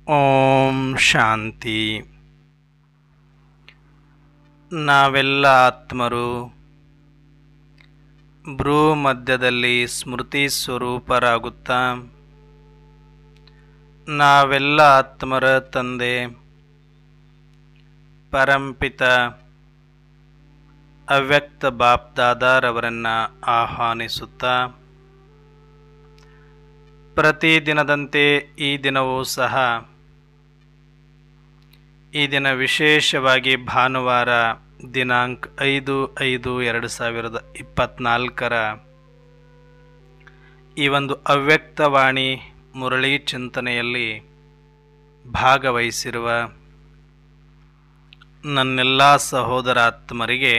ಓಂ ಶಾಂತಿ. ನಾವೆಲ್ಲ ಆತ್ಮರು ಭ್ರೂ ಮಧ್ಯದಲ್ಲಿ ಸ್ಮೃತಿ ಸ್ವರೂಪರಾಗುತ್ತಾ ನಾವೆಲ್ಲ ಆತ್ಮರ ತಂದೆ ಪರಂಪಿತ ಅವ್ಯಕ್ತ ಬಾಪ್ ದಾದಾರವರನ್ನು ಆಹ್ವಾನಿಸುತ್ತಾ ಪ್ರತಿದಿನದಂತೆ ಈ ದಿನವೂ ಸಹ ಈ ದಿನ ವಿಶೇಷವಾಗಿ ಭಾನುವಾರ ದಿನಾಂಕ 5/5/2024 ಈ ಒಂದು ಅವ್ಯಕ್ತವಾಣಿ ಮುರಳಿ ಚಿಂತನೆಯಲ್ಲಿ ಭಾಗವಹಿಸಿರುವ ನನ್ನೆಲ್ಲ ಸಹೋದರಾತ್ಮರಿಗೆ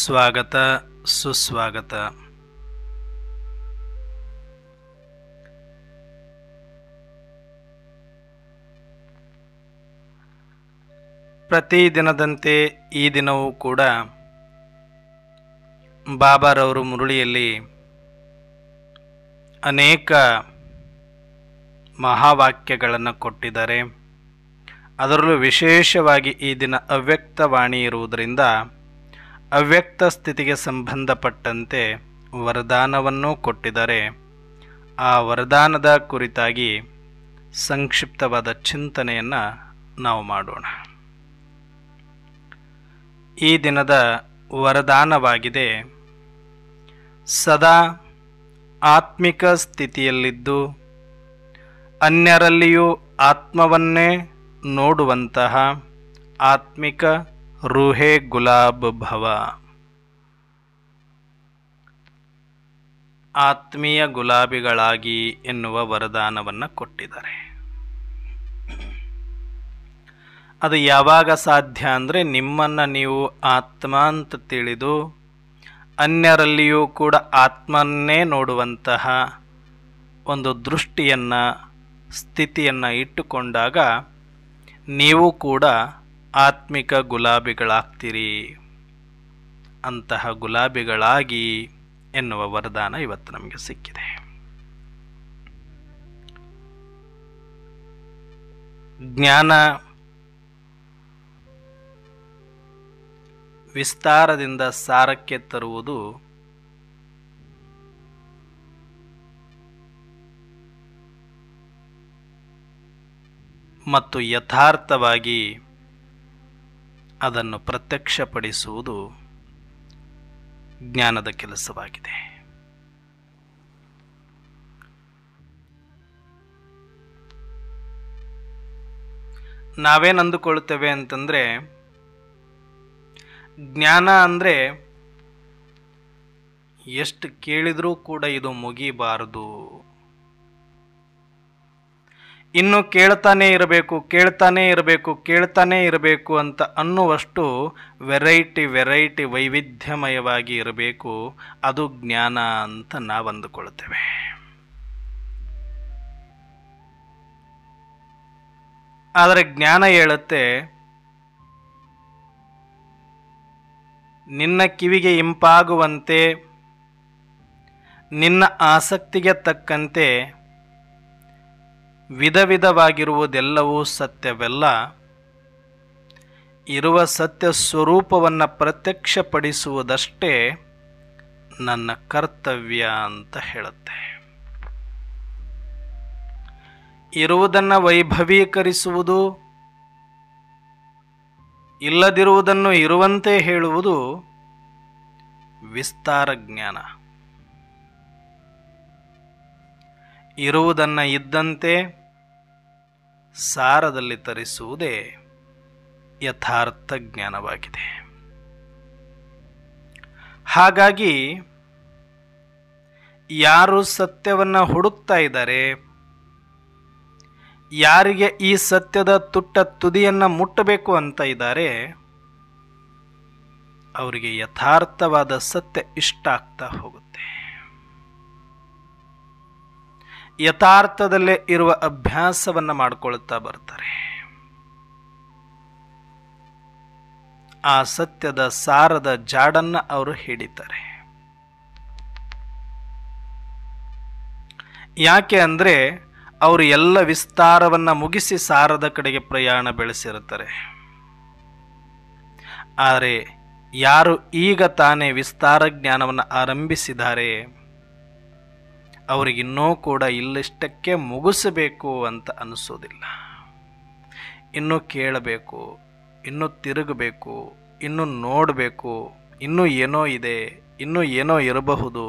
ಸ್ವಾಗತ ಸುಸ್ವಾಗತ. ಪ್ರತಿದಿನದಂತೆ ಈ ದಿನವೂ ಕೂಡ ಬಾಬಾರವರು ಮುರಳಿಯಲ್ಲಿ ಅನೇಕ ಮಹಾವಾಕ್ಯಗಳನ್ನು ಕೊಟ್ಟಿದ್ದಾರೆ. ಅದರಲ್ಲೂ ವಿಶೇಷವಾಗಿ ಈ ದಿನ ಅವ್ಯಕ್ತವಾಣಿ ಇರುವುದರಿಂದ ಅವ್ಯಕ್ತ ಸ್ಥಿತಿಗೆ ಸಂಬಂಧಪಟ್ಟಂತೆ ವರದಾನವನ್ನೂ ಕೊಟ್ಟಿದ್ದಾರೆ. ಆ ವರದಾನದ ಕುರಿತಾಗಿ ಸಂಕ್ಷಿಪ್ತವಾದ ಚಿಂತನೆಯನ್ನು ನಾವು ಮಾಡೋಣ. ಈ ದಿನದ ವರದಾನವಾಗಿದೆ, ಸದಾ ಆತ್ಮಿಕ ಸ್ಥಿತಿಯಲ್ಲಿದ್ದು ಅನ್ಯರಲ್ಲಿಯೂ ಆತ್ಮವನ್ನೇ ನೋಡುವಂತಹ ಆತ್ಮಿಕ ರೂಹೇ ಗುಲಾಬ್ ಭವ. ಆತ್ಮೀಯ ಗುಲಾಬಿಗಳಾಗಿ ಎನ್ನುವ ವರದಾನವನ್ನು ಕೊಟ್ಟಿದ್ದಾರೆ. ಅದು ಯಾವಾಗ ಸಾಧ್ಯ ಅಂದರೆ, ನಿಮ್ಮನ್ನು ನೀವು ಆತ್ಮ ಅಂತ ತಿಳಿದು ಅನ್ಯರಲ್ಲಿಯೂ ಕೂಡ ಆತ್ಮನ್ನೇ ನೋಡುವಂತಹ ಒಂದು ದೃಷ್ಟಿಯನ್ನು ಸ್ಥಿತಿಯನ್ನು ಇಟ್ಟುಕೊಂಡಾಗ ನೀವು ಕೂಡ ಆತ್ಮಿಕ ಗುಲಾಬಿಗಳಾಗ್ತೀರಿ. ಅಂತಹ ಗುಲಾಬಿಗಳಾಗಿ ಎನ್ನುವ ವರದಾನ ಇವತ್ತು ನಮಗೆ ಸಿಕ್ಕಿದೆ. ಜ್ಞಾನ ವಿಸ್ತಾರದಿಂದ ಸಾರಕ್ಕೆ ತರುವುದು ಮತ್ತು ಯಥಾರ್ಥವಾಗಿ ಅದನ್ನು ಪ್ರತ್ಯಕ್ಷಪಡಿಸುವುದು ಜ್ಞಾನದ ಕೆಲಸವಾಗಿದೆ. ನಾವೇನು ಅಂದುಕೊಳ್ತೇವೆ ಅಂತಂದರೆ, ಜ್ಞಾನ ಅಂದರೆ ಎಷ್ಟು ಕೇಳಿದರೂ ಕೂಡ ಇದು ಮುಗಿಬಾರದು, ಇನ್ನು ಕೇಳ್ತಾನೇ ಇರಬೇಕು ಅಂತ ಅನ್ನುವಷ್ಟು ವೆರೈಟಿ ವೈವಿಧ್ಯಮಯವಾಗಿ ಇರಬೇಕು. ಅದು ಜ್ಞಾನ ಅಂತ ನಾವು ಅಂದುಕೊಳ್ತೇವೆ. ಆದರೆ ಜ್ಞಾನ ಹೇಳುತ್ತೆ, ನಿನ್ನ ಕಿವಿಗೆ ಇಂಪಾಗುವಂತೆ ನಿನ್ನ ಆಸಕ್ತಿಗೆ ತಕ್ಕಂತೆ ವಿಧವಿಧವಾಗಿರುವುದೆಲ್ಲವೂ ಸತ್ಯವೆಲ್ಲ. ಇರುವ ಸತ್ಯ ಸ್ವರೂಪವನ್ನು ಪ್ರತ್ಯಕ್ಷಪಡಿಸುವುದಷ್ಟೇ ನನ್ನ ಕರ್ತವ್ಯ ಅಂತ ಹೇಳುತ್ತೆ. ಇರುವುದನ್ನು ವೈಭವೀಕರಿಸುವುದು, ಇಲ್ಲದಿರುವುದನ್ನು ಇರುವಂತೆ ಹೇಳುವುದು ವಿಸ್ತಾರ ಜ್ಞಾನ. ಇರುವುದನ್ನು ಇದ್ದಂತೆ ಸಾರದಲ್ಲಿ ತರಿಸುವುದೇ ಯಥಾರ್ಥ ಜ್ಞಾನವಾಗಿದೆ. ಹಾಗಾಗಿ ಯಾರು ಸತ್ಯವನ್ನು ಹುಡುಕ್ತಾ ಇದ್ದಾರೆ, ಯಾರಿಗೆ ಈ ಸತ್ಯದ ತುಟ್ಟ ತುದಿಯನ್ನು ಮುಟ್ಟಬೇಕು ಅಂತ ಇದ್ದಾರೆ, ಅವರಿಗೆ ಯಥಾರ್ಥವಾದ ಸತ್ಯ ಇಷ್ಟ ಆಗ್ತಾ ಹೋಗುತ್ತೆ. ಯಥಾರ್ಥದಲ್ಲೇ ಇರುವ ಅಭ್ಯಾಸವನ್ನು ಮಾಡಿಕೊಳ್ತಾ ಬರ್ತಾರೆ. ಆ ಸತ್ಯದ ಸಾರದ ಜಾಡನ್ನು ಅವರು ಹಿಡಿತಾರೆ. ಯಾಕೆ ಅಂದರೆ ಅವರು ಎಲ್ಲ ವಿಸ್ತಾರವನ್ನು ಮುಗಿಸಿ ಸಾರದ ಕಡೆಗೆ ಪ್ರಯಾಣ ಬೆಳೆಸಿರುತ್ತಾರೆ. ಆದರೆ ಯಾರು ಈಗ ತಾನೇ ವಿಸ್ತಾರ ಜ್ಞಾನವನ್ನು ಆರಂಭಿಸಿದ್ದಾರೆ ಅವರಿಗಿನ್ನೂ ಕೂಡ ಇಲ್ಲಿಷ್ಟಕ್ಕೆ ಮುಗಿಸಬೇಕು ಅಂತ ಅನಿಸೋದಿಲ್ಲ. ಇನ್ನೂ ಕೇಳಬೇಕು, ಇನ್ನೂ ತಿರುಗಬೇಕು, ಇನ್ನೂ ನೋಡಬೇಕು, ಇನ್ನೂ ಏನೋ ಇದೆ, ಇನ್ನೂ ಏನೋ ಇರಬಹುದು.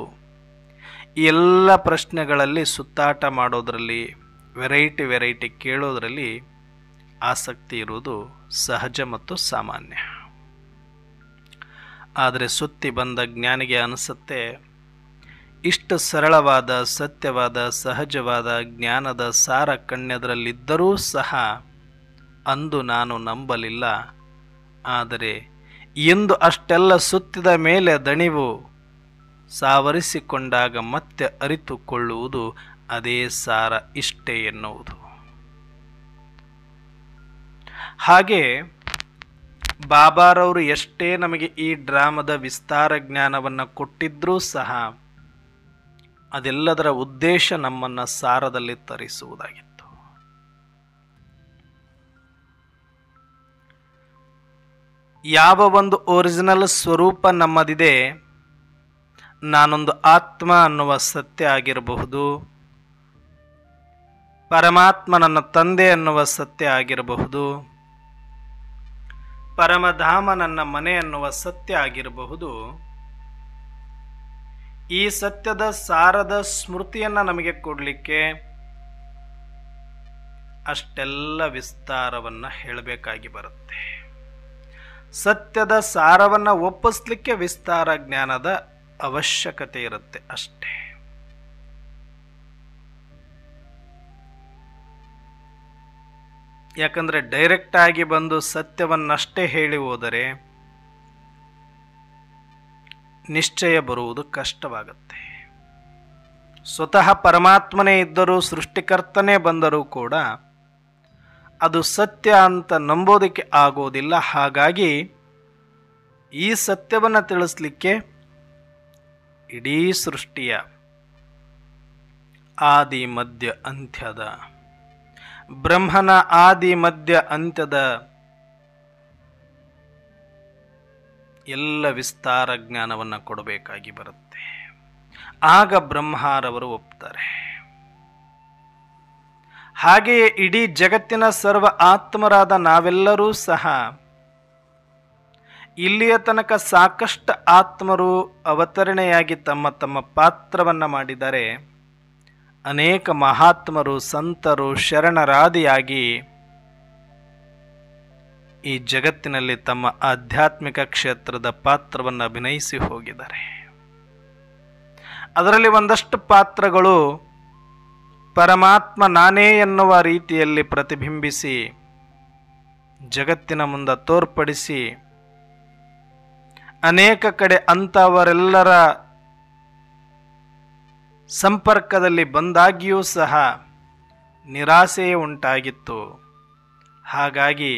ಈ ಎಲ್ಲ ಪ್ರಶ್ನೆಗಳಲ್ಲಿ ಸುತ್ತಾಟ ಮಾಡೋದರಲ್ಲಿ, ವೆರೈಟಿ ಕೇಳೋದರಲ್ಲಿ ಆಸಕ್ತಿ ಇರುವುದು ಸಹಜ ಮತ್ತು ಸಾಮಾನ್ಯ. ಆದರೆ ಸುತ್ತಿ ಬಂದ ಜ್ಞಾನಿಗೆ ಅನಿಸುತ್ತೆ, ಇಷ್ಟು ಸರಳವಾದ, ಸತ್ಯವಾದ, ಸಹಜವಾದ ಜ್ಞಾನದ ಸಾರ ಕಣ್ಣೆದರಲ್ಲಿದ್ದರೂ ಸಹ ಅಂದು ನಾನು ನಂಬಲಿಲ್ಲ. ಆದರೆ ಎಂದು ಅಷ್ಟೆಲ್ಲ ಸುತ್ತಿದ ಮೇಲೆ ದಣಿವು ಸಾವರಿಸಿಕೊಂಡಾಗ ಮತ್ತೆ ಅರಿತುಕೊಳ್ಳುವುದು ಅದೇ ಸಾರ ಇಷ್ಟೇ ಎನ್ನುವುದು. ಹಾಗೆ ಬಾಬಾರವರು ಎಷ್ಟೇ ನಮಗೆ ಈ ಡ್ರಾಮದ ವಿಸ್ತಾರ ಜ್ಞಾನವನ್ನು ಕೊಟ್ಟಿದ್ರೂ ಸಹ ಅದೆಲ್ಲದರ ಉದ್ದೇಶ ನಮ್ಮನ್ನು ಸಾರದಲ್ಲಿ ತರಿಸುವುದಾಗಿತ್ತು. ಯಾವ ಒಂದು ಒರಿಜಿನಲ್ ಸ್ವರೂಪ ನಮ್ಮದಿದೆ, ನಾನೊಂದು ಆತ್ಮ ಅನ್ನುವ ಸತ್ಯ ಆಗಿರಬಹುದು, ಪರಮಾತ್ಮ ನನ್ನ ತಂದೆ ಅನ್ನುವ ಸತ್ಯ ಆಗಿರಬಹುದು, ಪರಮಧಾಮ ನನ್ನ ಮನೆ ಅನ್ನುವ ಸತ್ಯ ಆಗಿರಬಹುದು. ಈ ಸತ್ಯದ ಸಾರದ ಸ್ಮೃತಿಯನ್ನು ನಮಗೆ ಕೊಡಲಿಕ್ಕೆ ಅಷ್ಟೆಲ್ಲ ವಿಸ್ತಾರವನ್ನು ಹೇಳಬೇಕಾಗಿ ಬರುತ್ತೆ. ಸತ್ಯದ ಸಾರವನ್ನು ಒಪ್ಪಿಸ್ಲಿಕ್ಕೆ ವಿಸ್ತಾರ ಜ್ಞಾನದ ಅವಶ್ಯಕತೆ ಇರುತ್ತೆ ಅಷ್ಟೇ. ಯಾಕಂದರೆ ಡೈರೆಕ್ಟ್ ಆಗಿ ಬಂದು ಸತ್ಯವನ್ನಷ್ಟೇ ಹೇಳಿ ಹೋದರೆ ನಿಶ್ಚಯ ಬರುವುದು ಕಷ್ಟವಾಗುತ್ತೆ. ಸ್ವತಃ ಪರಮಾತ್ಮನೇ ಇದ್ದರೂ, ಸೃಷ್ಟಿಕರ್ತನೇ ಬಂದರೂ ಕೂಡ ಅದು ಸತ್ಯ ಅಂತ ನಂಬೋದಕ್ಕೆ ಆಗೋದಿಲ್ಲ. ಹಾಗಾಗಿ ಈ ಸತ್ಯವನ್ನು ತಿಳಿಸ್ಲಿಕ್ಕೆ ಇಡೀ ಸೃಷ್ಟಿಯ ಆದಿ ಮಧ್ಯ ಅಂತ್ಯದ, ಬ್ರಹ್ಮನ ಆದಿ ಮಧ್ಯ ಅಂತ್ಯದ ಎಲ್ಲ ವಿಸ್ತಾರ ಜ್ಞಾನವನ್ನು ಕೊಡಬೇಕಾಗಿ ಬರುತ್ತೆ. ಆಗ ಬ್ರಹ್ಮರವರು ಒಪ್ತಾರೆ. ಹಾಗೆಯೇ ಇಡೀ ಜಗತ್ತಿನ ಸರ್ವ ಆತ್ಮರಾದ ನಾವೆಲ್ಲರೂ ಸಹ ಇಲ್ಲಿಯ ತನಕ ಸಾಕಷ್ಟು ಆತ್ಮರು ಅವತರಣೆಯಾಗಿ ತಮ್ಮ ತಮ್ಮ ಪಾತ್ರವನ್ನು ಮಾಡಿದ್ದಾರೆ. ಅನೇಕ ಮಹಾತ್ಮರು, ಸಂತರು, ಶರಣರಾದಿಯಾಗಿ ಈ ಜಗತ್ತಿನಲ್ಲಿ ತಮ್ಮ ಆಧ್ಯಾತ್ಮಿಕ ಕ್ಷೇತ್ರದ ಪಾತ್ರವನ್ನು ಅಭಿನಯಿಸಿ ಹೋಗಿದ್ದಾರೆ. ಅದರಲ್ಲಿ ಒಂದಷ್ಟು ಪಾತ್ರಗಳು ಪರಮಾತ್ಮ ನಾನೇ ಎನ್ನುವ ರೀತಿಯಲ್ಲಿ ಪ್ರತಿಬಿಂಬಿಸಿ ಜಗತ್ತಿನ ಮುಂದೆ ತೋರ್ಪಡಿಸಿ ಅನೇಕ ಕಡೆ ಅಂಥವರೆಲ್ಲರ ಸಂಪರ್ಕದಲ್ಲಿ ಬಂದಾಗಿಯೂ ಸಹ ನಿರಾಸೆಯೇ ಉಂಟಾಗಿತ್ತು. ಹಾಗಾಗಿ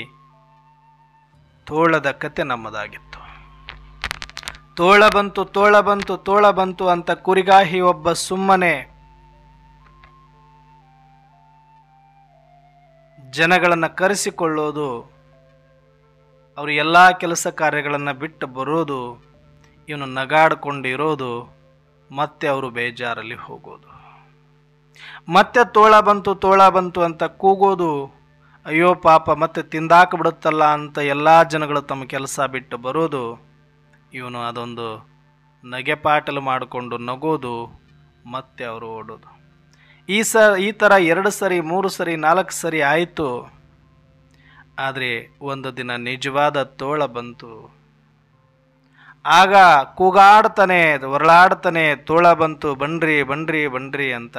ತೋಳದ ಕತೆ ನಮ್ಮದಾಗಿತ್ತು. ತೋಳ ಬಂತು, ತೋಳ ಬಂತು, ತೋಳ ಬಂತು ಅಂತ ಕುರಿಗಾಹಿ ಒಬ್ಬ ಸುಮ್ಮನೆ ಜನಗಳನ್ನು ಕರೆಸಿಕೊಳ್ಳೋದು, ಅವರು ಎಲ್ಲ ಕೆಲಸ ಕಾರ್ಯಗಳನ್ನು ಬಿಟ್ಟು ಬರೋದು, ಇವನು ನಗಾಡಿಕೊಂಡಿರೋದು, ಮತ್ತೆ ಅವರು ಬೇಜಾರಲ್ಲಿ ಹೋಗೋದು. ಮತ್ತೆ ತೋಳ ಬಂತು, ತೋಳ ಬಂತು ಅಂತ ಕೂಗೋದು, ಅಯ್ಯೋ ಪಾಪ ಮತ್ತೆ ತಿಂದಾಕ್ಬಿಡುತ್ತಲ್ಲ ಅಂತ ಎಲ್ಲ ಜನಗಳು ತಮ್ಮ ಕೆಲಸ ಬಿಟ್ಟು ಬರೋದು. ಇವನು ಅದೊಂದು ನಗೆಪಾಟಲು ಮಾಡಿಕೊಂಡು ನಗೋದು, ಮತ್ತೆ ಅವರು ಓಡೋದು. ಈ ಥರ 2 ಸರಿ 3 ಸರಿ 4 ಸರಿ ಆಯಿತು. ಆದರೆ ಒಂದು ದಿನ ನಿಜವಾದ ತೋಳ ಬಂತು. ಆಗ ಕೂಗಾಡ್ತಾನೆ, ಹೊರಳಾಡ್ತಾನೆ, ತೋಳ ಬಂತು, ಬನ್ರಿ ಬನ್ರಿ ಬನ್ರಿ ಅಂತ.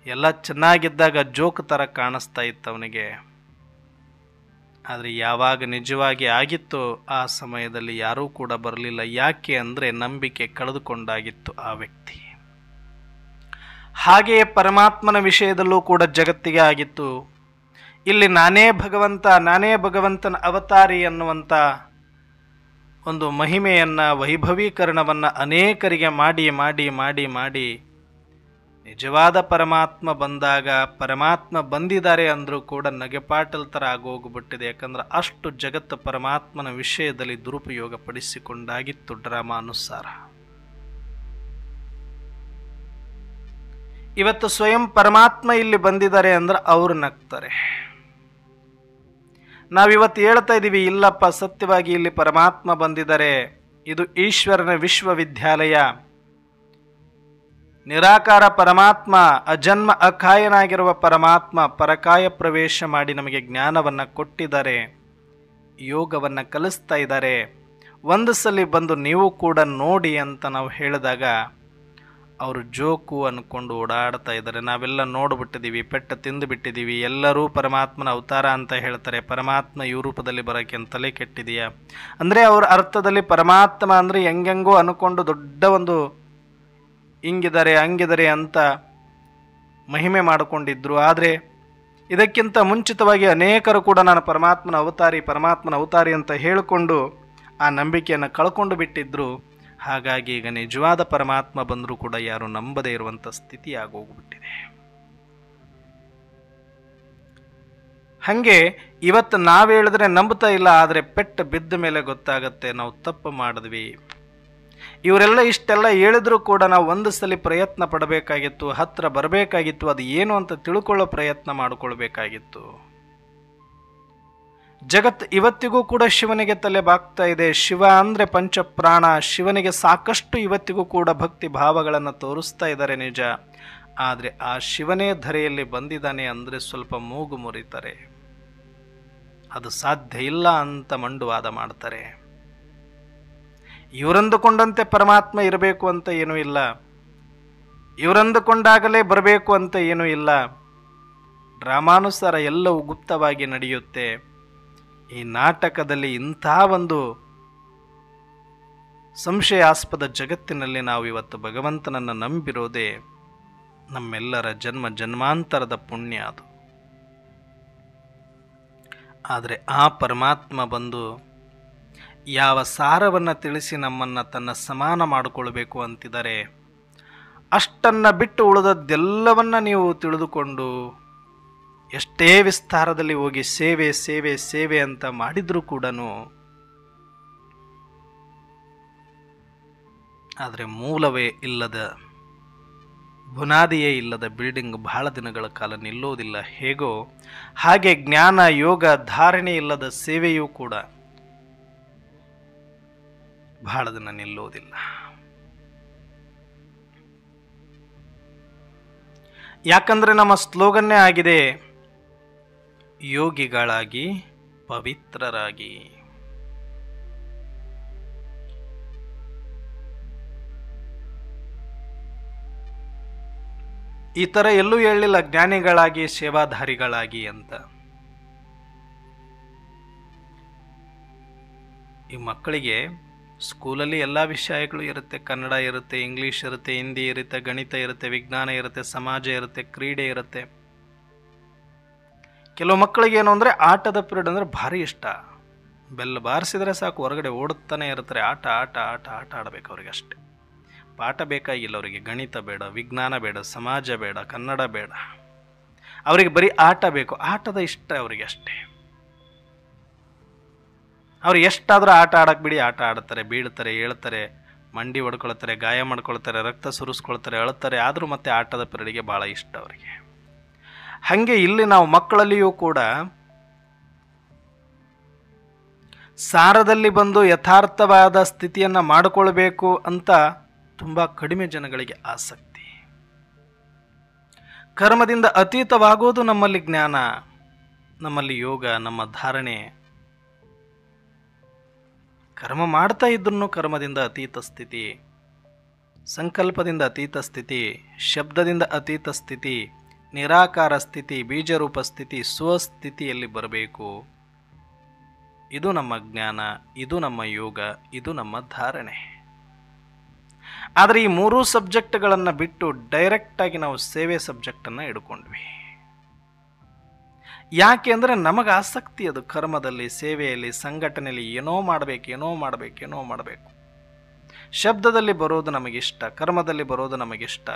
ಎಲ್ಲ ಚೆನ್ನಾಗಿದ್ದಾಗ ಜೋಕ್ ಥರ ಕಾಣಿಸ್ತಾ ಇತ್ತು ಅವನಿಗೆ. ಆದರೆ ಯಾವಾಗ ನಿಜವಾಗಿ ಆಗಿತ್ತು ಆ ಸಮಯದಲ್ಲಿ ಯಾರೂ ಕೂಡ ಬರಲಿಲ್ಲ. ಯಾಕೆ ಅಂದರೆ ನಂಬಿಕೆ ಕಳೆದುಕೊಂಡಾಗಿತ್ತು ಆ ವ್ಯಕ್ತಿ. ಹಾಗೆಯೇ ಪರಮಾತ್ಮನ ವಿಷಯದಲ್ಲೂ ಕೂಡ ಜಗತ್ತಿಗೆ ಆಗಿತ್ತು. ಇಲ್ಲಿ ನಾನೇ ಭಗವಂತ, ನಾನೇ ಭಗವಂತನ ಅವತಾರಿ ಅನ್ನುವಂಥ ಒಂದು ಮಹಿಮೆಯನ್ನು, ವೈಭವೀಕರಣವನ್ನು ಅನೇಕರಿಗೆ ಮಾಡಿ ಮಾಡಿ ಮಾಡಿ ಮಾಡಿ ನಿಜವಾದ ಪರಮಾತ್ಮ ಬಂದಾಗ, ಪರಮಾತ್ಮ ಬಂದಿದ್ದಾರೆ ಅಂದರೂ ಕೂಡ ನಗೆಪಾಟಲ್ ಥರ ಆಗೋಗ್ಬಿಟ್ಟಿದೆ. ಯಾಕಂದ್ರೆ ಅಷ್ಟು ಜಗತ್ತು ಪರಮಾತ್ಮನ ವಿಷಯದಲ್ಲಿ ದುರುಪಯೋಗ ಪಡಿಸಿಕೊಂಡಾಗಿತ್ತು ಡ್ರಾಮಾನುಸಾರ. ಇವತ್ತು ಸ್ವಯಂ ಪರಮಾತ್ಮ ಇಲ್ಲಿ ಬಂದಿದ್ದಾರೆ ಅಂದ್ರೆ ಅವರು ನಗ್ತಾರೆ. ನಾವಿವತ್ತು ಹೇಳ್ತಾ ಇದ್ದೀವಿ, ಇಲ್ಲಪ್ಪ ಸತ್ಯವಾಗಿ ಇಲ್ಲಿ ಪರಮಾತ್ಮ ಬಂದಿದ್ದಾರೆ, ಇದು ಈಶ್ವರನ ವಿಶ್ವವಿದ್ಯಾಲಯ, ನಿರಾಕಾರ ಪರಮಾತ್ಮ, ಅಜನ್ಮ ಅಕಾಯನಾಗಿರುವ ಪರಮಾತ್ಮ ಪರಕಾಯ ಪ್ರವೇಶ ಮಾಡಿ ನಮಗೆ ಜ್ಞಾನವನ್ನು ಕೊಟ್ಟಿದ್ದಾರೆ, ಯೋಗವನ್ನು ಕಲಿಸ್ತಾ ಇದ್ದಾರೆ, ಒಂದು ಸಲ ಬಂದು ನೀವು ಕೂಡ ನೋಡಿ ಅಂತ ನಾವು ಹೇಳಿದಾಗ ಅವರು ಜೋಕು ಅಂದ್ಕೊಂಡು ಓಡಾಡ್ತಾ ಇದ್ದಾರೆ. ನಾವೆಲ್ಲ ನೋಡ್ಬಿಟ್ಟಿದ್ದೀವಿ, ಪೆಟ್ಟು ತಿಂದು ಬಿಟ್ಟಿದ್ದೀವಿ. ಎಲ್ಲರೂ ಪರಮಾತ್ಮನ ಅವತಾರ ಅಂತ ಹೇಳ್ತಾರೆ. ಪರಮಾತ್ಮ ಈ ರೂಪದಲ್ಲಿ ಬರೋಕ್ಕೆ ಅಂತ ತಲೆ ಕೆಟ್ಟಿದೆಯಾ ಅಂದರೆ ಅವ್ರ ಅರ್ಥದಲ್ಲಿ ಪರಮಾತ್ಮ ಅಂದರೆ ಹೆಂಗೆಂಗೋ ಅಂದ್ಕೊಂಡು ದೊಡ್ಡ ಒಂದು ಹಿಂಗಿದ್ದಾರೆ ಹಂಗಿದ್ದಾರೆ ಅಂತ ಮಹಿಮೆ ಮಾಡಿಕೊಂಡಿದ್ರು. ಆದರೆ ಇದಕ್ಕಿಂತ ಮುಂಚಿತವಾಗಿ ಅನೇಕರು ಕೂಡ ನಾನು ಪರಮಾತ್ಮನ ಅವತಾರಿ ಅಂತ ಹೇಳಿಕೊಂಡು ಆ ನಂಬಿಕೆಯನ್ನು ಕಳ್ಕೊಂಡು ಬಿಟ್ಟಿದ್ರು. ಹಾಗಾಗಿ ಈಗ ನಿಜವಾದ ಪರಮಾತ್ಮ ಬಂದರೂ ಕೂಡ ಯಾರು ನಂಬದೇ ಇರುವಂಥ ಸ್ಥಿತಿ ಆಗೋಗ್ಬಿಟ್ಟಿದೆ. ಹಾಗೆ ಇವತ್ತು ನಾವು ಹೇಳಿದ್ರೆ ನಂಬ್ತಾ ಇಲ್ಲ, ಆದರೆ ಪೆಟ್ಟು ಬಿದ್ದ ಮೇಲೆ ಗೊತ್ತಾಗತ್ತೆ ನಾವು ತಪ್ಪು ಮಾಡಿದ್ವಿ. ಇವರೆಲ್ಲ ಇಷ್ಟೆಲ್ಲ ಹೇಳಿದ್ರು ಕೂಡ ನಾವು ಒಂದು ಸಲ ಪ್ರಯತ್ನ ಪಡಬೇಕಾಗಿತ್ತು, ಹತ್ರ ಬರಬೇಕಾಗಿತ್ತು, ಅದು ಏನು ಅಂತ ತಿಳ್ಕೊಳ್ಳೋ ಪ್ರಯತ್ನ ಮಾಡಿಕೊಳ್ಬೇಕಾಗಿತ್ತು. ಜಗತ್ತು ಇವತ್ತಿಗೂ ಕೂಡ ಶಿವನಿಗೆ ತಲೆ ಬಾಗ್ತಾ ಇದೆ. ಶಿವ ಅಂದರೆ ಪಂಚಪ್ರಾಣ. ಶಿವನಿಗೆ ಸಾಕಷ್ಟು ಇವತ್ತಿಗೂ ಕೂಡ ಭಕ್ತಿ ಭಾವಗಳನ್ನು ತೋರಿಸ್ತಾ ಇದ್ದಾರೆ ನಿಜ. ಆದರೆ ಆ ಶಿವನೇ ಧರೆಯಲ್ಲಿ ಬಂದಿದ್ದಾನೆ ಅಂದರೆ ಸ್ವಲ್ಪ ಮೂಗು ಮುರಿತಾರೆ. ಅದು ಸಾಧ್ಯ ಇಲ್ಲ ಅಂತ ಮಂಡುವಾದ ಮಾಡ್ತಾರೆ. ಇವರಂದುಕೊಂಡಂತೆ ಪರಮಾತ್ಮ ಇರಬೇಕು ಅಂತ ಏನೂ ಇಲ್ಲ, ಇವರಂದುಕೊಂಡಾಗಲೇ ಬರಬೇಕು ಅಂತ ಏನೂ ಇಲ್ಲ. ಡ್ರಾಮಾನುಸಾರ ಎಲ್ಲವೂ ಗುಪ್ತವಾಗಿ ನಡೆಯುತ್ತೆ. ಈ ನಾಟಕದಲ್ಲಿ ಇಂಥ ಒಂದು ಸಂಶಯಾಸ್ಪದ ಜಗತ್ತಿನಲ್ಲಿ ನಾವು ಇವತ್ತು ಭಗವಂತನನ್ನು ನಂಬಿರೋದೇ ನಮ್ಮೆಲ್ಲರ ಜನ್ಮ ಜನ್ಮಾಂತರದ ಪುಣ್ಯ ಅದು. ಆದರೆ ಆ ಪರಮಾತ್ಮ ಬಂದು ಯಾವ ಸಾರವನ್ನು ತಿಳಿಸಿ ನಮ್ಮನ್ನು ತನ್ನ ಸಮಾನ ಮಾಡಿಕೊಳ್ಬೇಕು ಅಂತಿದ್ದಾರೆ, ಅಷ್ಟನ್ನು ಬಿಟ್ಟು ಉಳಿದದ್ದೆಲ್ಲವನ್ನ ನೀವು ತಿಳಿದುಕೊಂಡು ಎಷ್ಟೇ ವಿಸ್ತಾರದಲ್ಲಿ ಹೋಗಿ ಸೇವೆ ಸೇವೆ ಸೇವೆ ಅಂತ ಮಾಡಿದರೂ ಕೂಡ ಆದರೆ ಮೂಲವೇ ಇಲ್ಲದ, ಬುನಾದಿಯೇ ಇಲ್ಲದ ಬಿಲ್ಡಿಂಗ್ ಬಹಳ ದಿನಗಳ ಕಾಲ ನಿಲ್ಲೋದಿಲ್ಲ. ಹೇಗೋ ಹಾಗೆ ಜ್ಞಾನ ಯೋಗ ಧಾರಣೆ ಇಲ್ಲದ ಸೇವೆಯೂ ಕೂಡ ಬಹಳ ದಿನ ನಿಲ್ಲೋದಿಲ್ಲ. ಯಾಕಂದ್ರೆ ನಮ್ಮ ಸ್ಲೋಗನ್ನೇ ಆಗಿದೆ, ಯೋಗಿಗಳಾಗಿ ಪವಿತ್ರರಾಗಿ. ಈ ಥರ ಎಲ್ಲೂ ಹೇಳಿಲ್ಲ ಜ್ಞಾನಿಗಳಾಗಿ ಸೇವಾಧಾರಿಗಳಾಗಿ ಅಂತ. ಈ ಮಕ್ಕಳಿಗೆ ಸ್ಕೂಲಲ್ಲಿ ಎಲ್ಲ ವಿಷಯಗಳು ಇರುತ್ತೆ. ಕನ್ನಡ ಇರುತ್ತೆ, ಇಂಗ್ಲೀಷ್ ಇರುತ್ತೆ, ಹಿಂದಿ ಇರುತ್ತೆ, ಗಣಿತ ಇರುತ್ತೆ, ವಿಜ್ಞಾನ ಇರುತ್ತೆ, ಸಮಾಜ ಇರುತ್ತೆ, ಕ್ರೀಡೆ ಇರುತ್ತೆ. ಕೆಲವು ಮಕ್ಕಳಿಗೆ ಏನು ಅಂದರೆ ಆಟದ ಪಿರಿಯಡ್ ಅಂದರೆ ಭಾರಿ ಇಷ್ಟ. ಬೆಲ್ಲ ಬಾರಿಸಿದ್ರೆ ಸಾಕು ಹೊರಗಡೆ ಓಡುತ್ತಾನೆ ಇರ್ತಾರೆ. ಆಟ ಆಟ ಆಟ ಆಟ ಆಡಬೇಕು ಅವ್ರಿಗೆ ಅಷ್ಟೆ. ಪಾಠ ಬೇಕಾಗಿಲ್ಲ ಅವರಿಗೆ. ಗಣಿತ ಬೇಡ, ವಿಜ್ಞಾನ ಬೇಡ, ಸಮಾಜ ಬೇಡ, ಕನ್ನಡ ಬೇಡ. ಅವರಿಗೆ ಬರೀ ಆಟ ಬೇಕು. ಆಟದ ಇಷ್ಟ ಅವರಿಗೆ ಅಷ್ಟೇ. ಅವ್ರು ಎಷ್ಟಾದರೂ ಆಟ ಆಡಕ್ಕೆ ಬಿಡಿ, ಆಟ ಆಡ್ತಾರೆ, ಬೀಳ್ತಾರೆ, ಏಳ್ತಾರೆ, ಮಂಡಿ ಹೊಡ್ಕೊಳ್ತಾರೆ, ಗಾಯ ಮಾಡ್ಕೊಳ್ತಾರೆ, ರಕ್ತ ಸುರಿಸ್ಕೊಳ್ತಾರೆ, ಅಳ್ತಾರೆ. ಆದರೂ ಮತ್ತೆ ಆಟದ ಪಿರಿಯಡ್ಗೆ ಭಾಳ ಇಷ್ಟ ಅವರಿಗೆ. ಹಾಗೆ ಇಲ್ಲಿ ನಾವು ಮಕ್ಕಳಲ್ಲಿಯೂ ಕೂಡ ಸಾರದಲ್ಲಿ ಬಂದು ಯಥಾರ್ಥವಾದ ಸ್ಥಿತಿಯನ್ನು ಮಾಡಿಕೊಳ್ಬೇಕು ಅಂತ ತುಂಬ ಕಡಿಮೆ ಜನಗಳಿಗೆ ಆಸಕ್ತಿ. ಕರ್ಮದಿಂದ ಅತೀತವಾಗೋದು ನಮ್ಮಲ್ಲಿ ಜ್ಞಾನ, ನಮ್ಮಲ್ಲಿ ಯೋಗ, ನಮ್ಮ ಧಾರಣೆ. ಕರ್ಮ ಮಾಡ್ತಾ ಇದ್ರೂ ಕರ್ಮದಿಂದ ಅತೀತ ಸ್ಥಿತಿ, ಸಂಕಲ್ಪದಿಂದ ಅತೀತ ಸ್ಥಿತಿ, ಶಬ್ದದಿಂದ ಅತೀತ ಸ್ಥಿತಿ, ನಿರಾಕಾರ ಸ್ಥಿತಿ, ಬೀಜರೂಪ ಸ್ಥಿತಿ, ಸ್ವಸ್ಥಿತಿಯಲ್ಲಿ ಬರಬೇಕು. ಇದು ನಮ್ಮ ಜ್ಞಾನ, ಇದು ನಮ್ಮ ಯೋಗ, ಇದು ನಮ್ಮ ಧಾರಣೆ. ಆದರೆ ಈ ಮೂರೂ ಸಬ್ಜೆಕ್ಟ್ಗಳನ್ನು ಬಿಟ್ಟು ಡೈರೆಕ್ಟಾಗಿ ನಾವು ಸೇವೆ ಸಬ್ಜೆಕ್ಟನ್ನು ಹಿಡ್ಕೊಂಡ್ವಿ. ಯಾಕೆ ಅಂದರೆ ನಮಗೆ ಆಸಕ್ತಿ ಅದು ಕರ್ಮದಲ್ಲಿ, ಸೇವೆಯಲ್ಲಿ, ಸಂಘಟನೆಯಲ್ಲಿ ಏನೋ ಮಾಡಬೇಕು. ಶಬ್ದದಲ್ಲಿ ಬರೋದು ನಮಗಿಷ್ಟ, ಕರ್ಮದಲ್ಲಿ ಬರೋದು ನಮಗಿಷ್ಟ,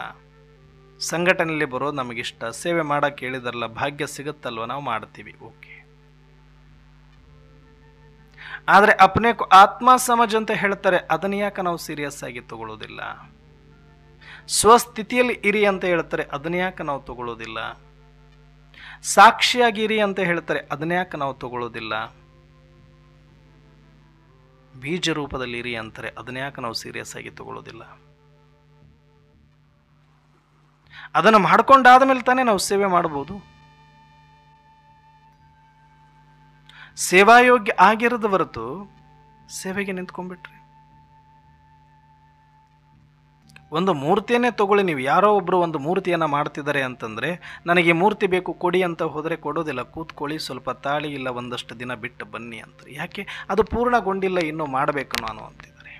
ಸಂಘಟನೆಯಲ್ಲಿ ಬರೋದು ನಮಗಿಷ್ಟ. ಸೇವೆ ಮಾಡೋಕ್ಕೆ ಹೇಳಿದಾರಲ್ಲ, ಭಾಗ್ಯ ಸಿಗುತ್ತಲ್ವ, ನಾವು ಮಾಡ್ತೀವಿ, ಓಕೆ. ಆದರೆ ಅಪ್ನೆ ಆತ್ಮ ಸಮಜ್ ಅಂತ ಹೇಳ್ತಾರೆ, ಅದನ್ನ ಯಾಕೆ ನಾವು ಸೀರಿಯಸ್ ಆಗಿ ತಗೊಳ್ಳೋದಿಲ್ಲ? ಸ್ವಸ್ಥಿತಿಯಲ್ಲಿ ಇರಿ ಅಂತ ಹೇಳ್ತಾರೆ, ಅದನ್ನ ಯಾಕೆ ನಾವು ತಗೊಳ್ಳೋದಿಲ್ಲ? ಸಾಕ್ಷಿಯಾಗಿರಿ ಅಂತ ಹೇಳ್ತಾರೆ, ಅದನ್ನ ಯಾಕೆ ನಾವು ತಗೊಳ್ಳೋದಿಲ್ಲ? ಬೀಜ ರೂಪದಲ್ಲಿ ಇರಿ ಅಂತಾರೆ, ಅದನ್ನ ಯಾಕೆ ನಾವು ಸೀರಿಯಸ್ ಆಗಿ ತಗೊಳ್ಳೋದಿಲ್ಲ? ಅದನ್ನು ಮಾಡ್ಕೊಂಡಾದ ಮೇಲೆ ತಾನೇ ನಾವು ಸೇವೆ ಮಾಡ್ಬೋದು. ಸೇವಾಯೋಗ್ಯ ಆಗಿರದ ಹೊರತು ಸೇವೆಗೆ ನಿಂತ್ಕೊಂಡ್ಬಿಟ್ರೆ, ಒಂದು ಮೂರ್ತಿಯನ್ನೇ ತಗೊಳ್ಳಿ. ನೀವು ಯಾರೋ ಒಬ್ಬರು ಒಂದು ಮೂರ್ತಿಯನ್ನು ಮಾಡ್ತಿದ್ದಾರೆ ಅಂತಂದರೆ, ನನಗೆ ಮೂರ್ತಿ ಬೇಕು ಕೊಡಿ ಅಂತ ಹೋದರೆ ಕೊಡೋದಿಲ್ಲ. ಕೂತ್ಕೊಳ್ಳಿ, ಸ್ವಲ್ಪ ತಾಳಿ, ಇಲ್ಲ ಒಂದಷ್ಟು ದಿನ ಬಿಟ್ಟು ಬನ್ನಿ ಅಂತಾರೆ. ಯಾಕೆ? ಅದು ಪೂರ್ಣಗೊಂಡಿಲ್ಲ, ಇನ್ನೂ ಮಾಡಬೇಕು ನಾನು ಅಂತಿದ್ದಾರೆ.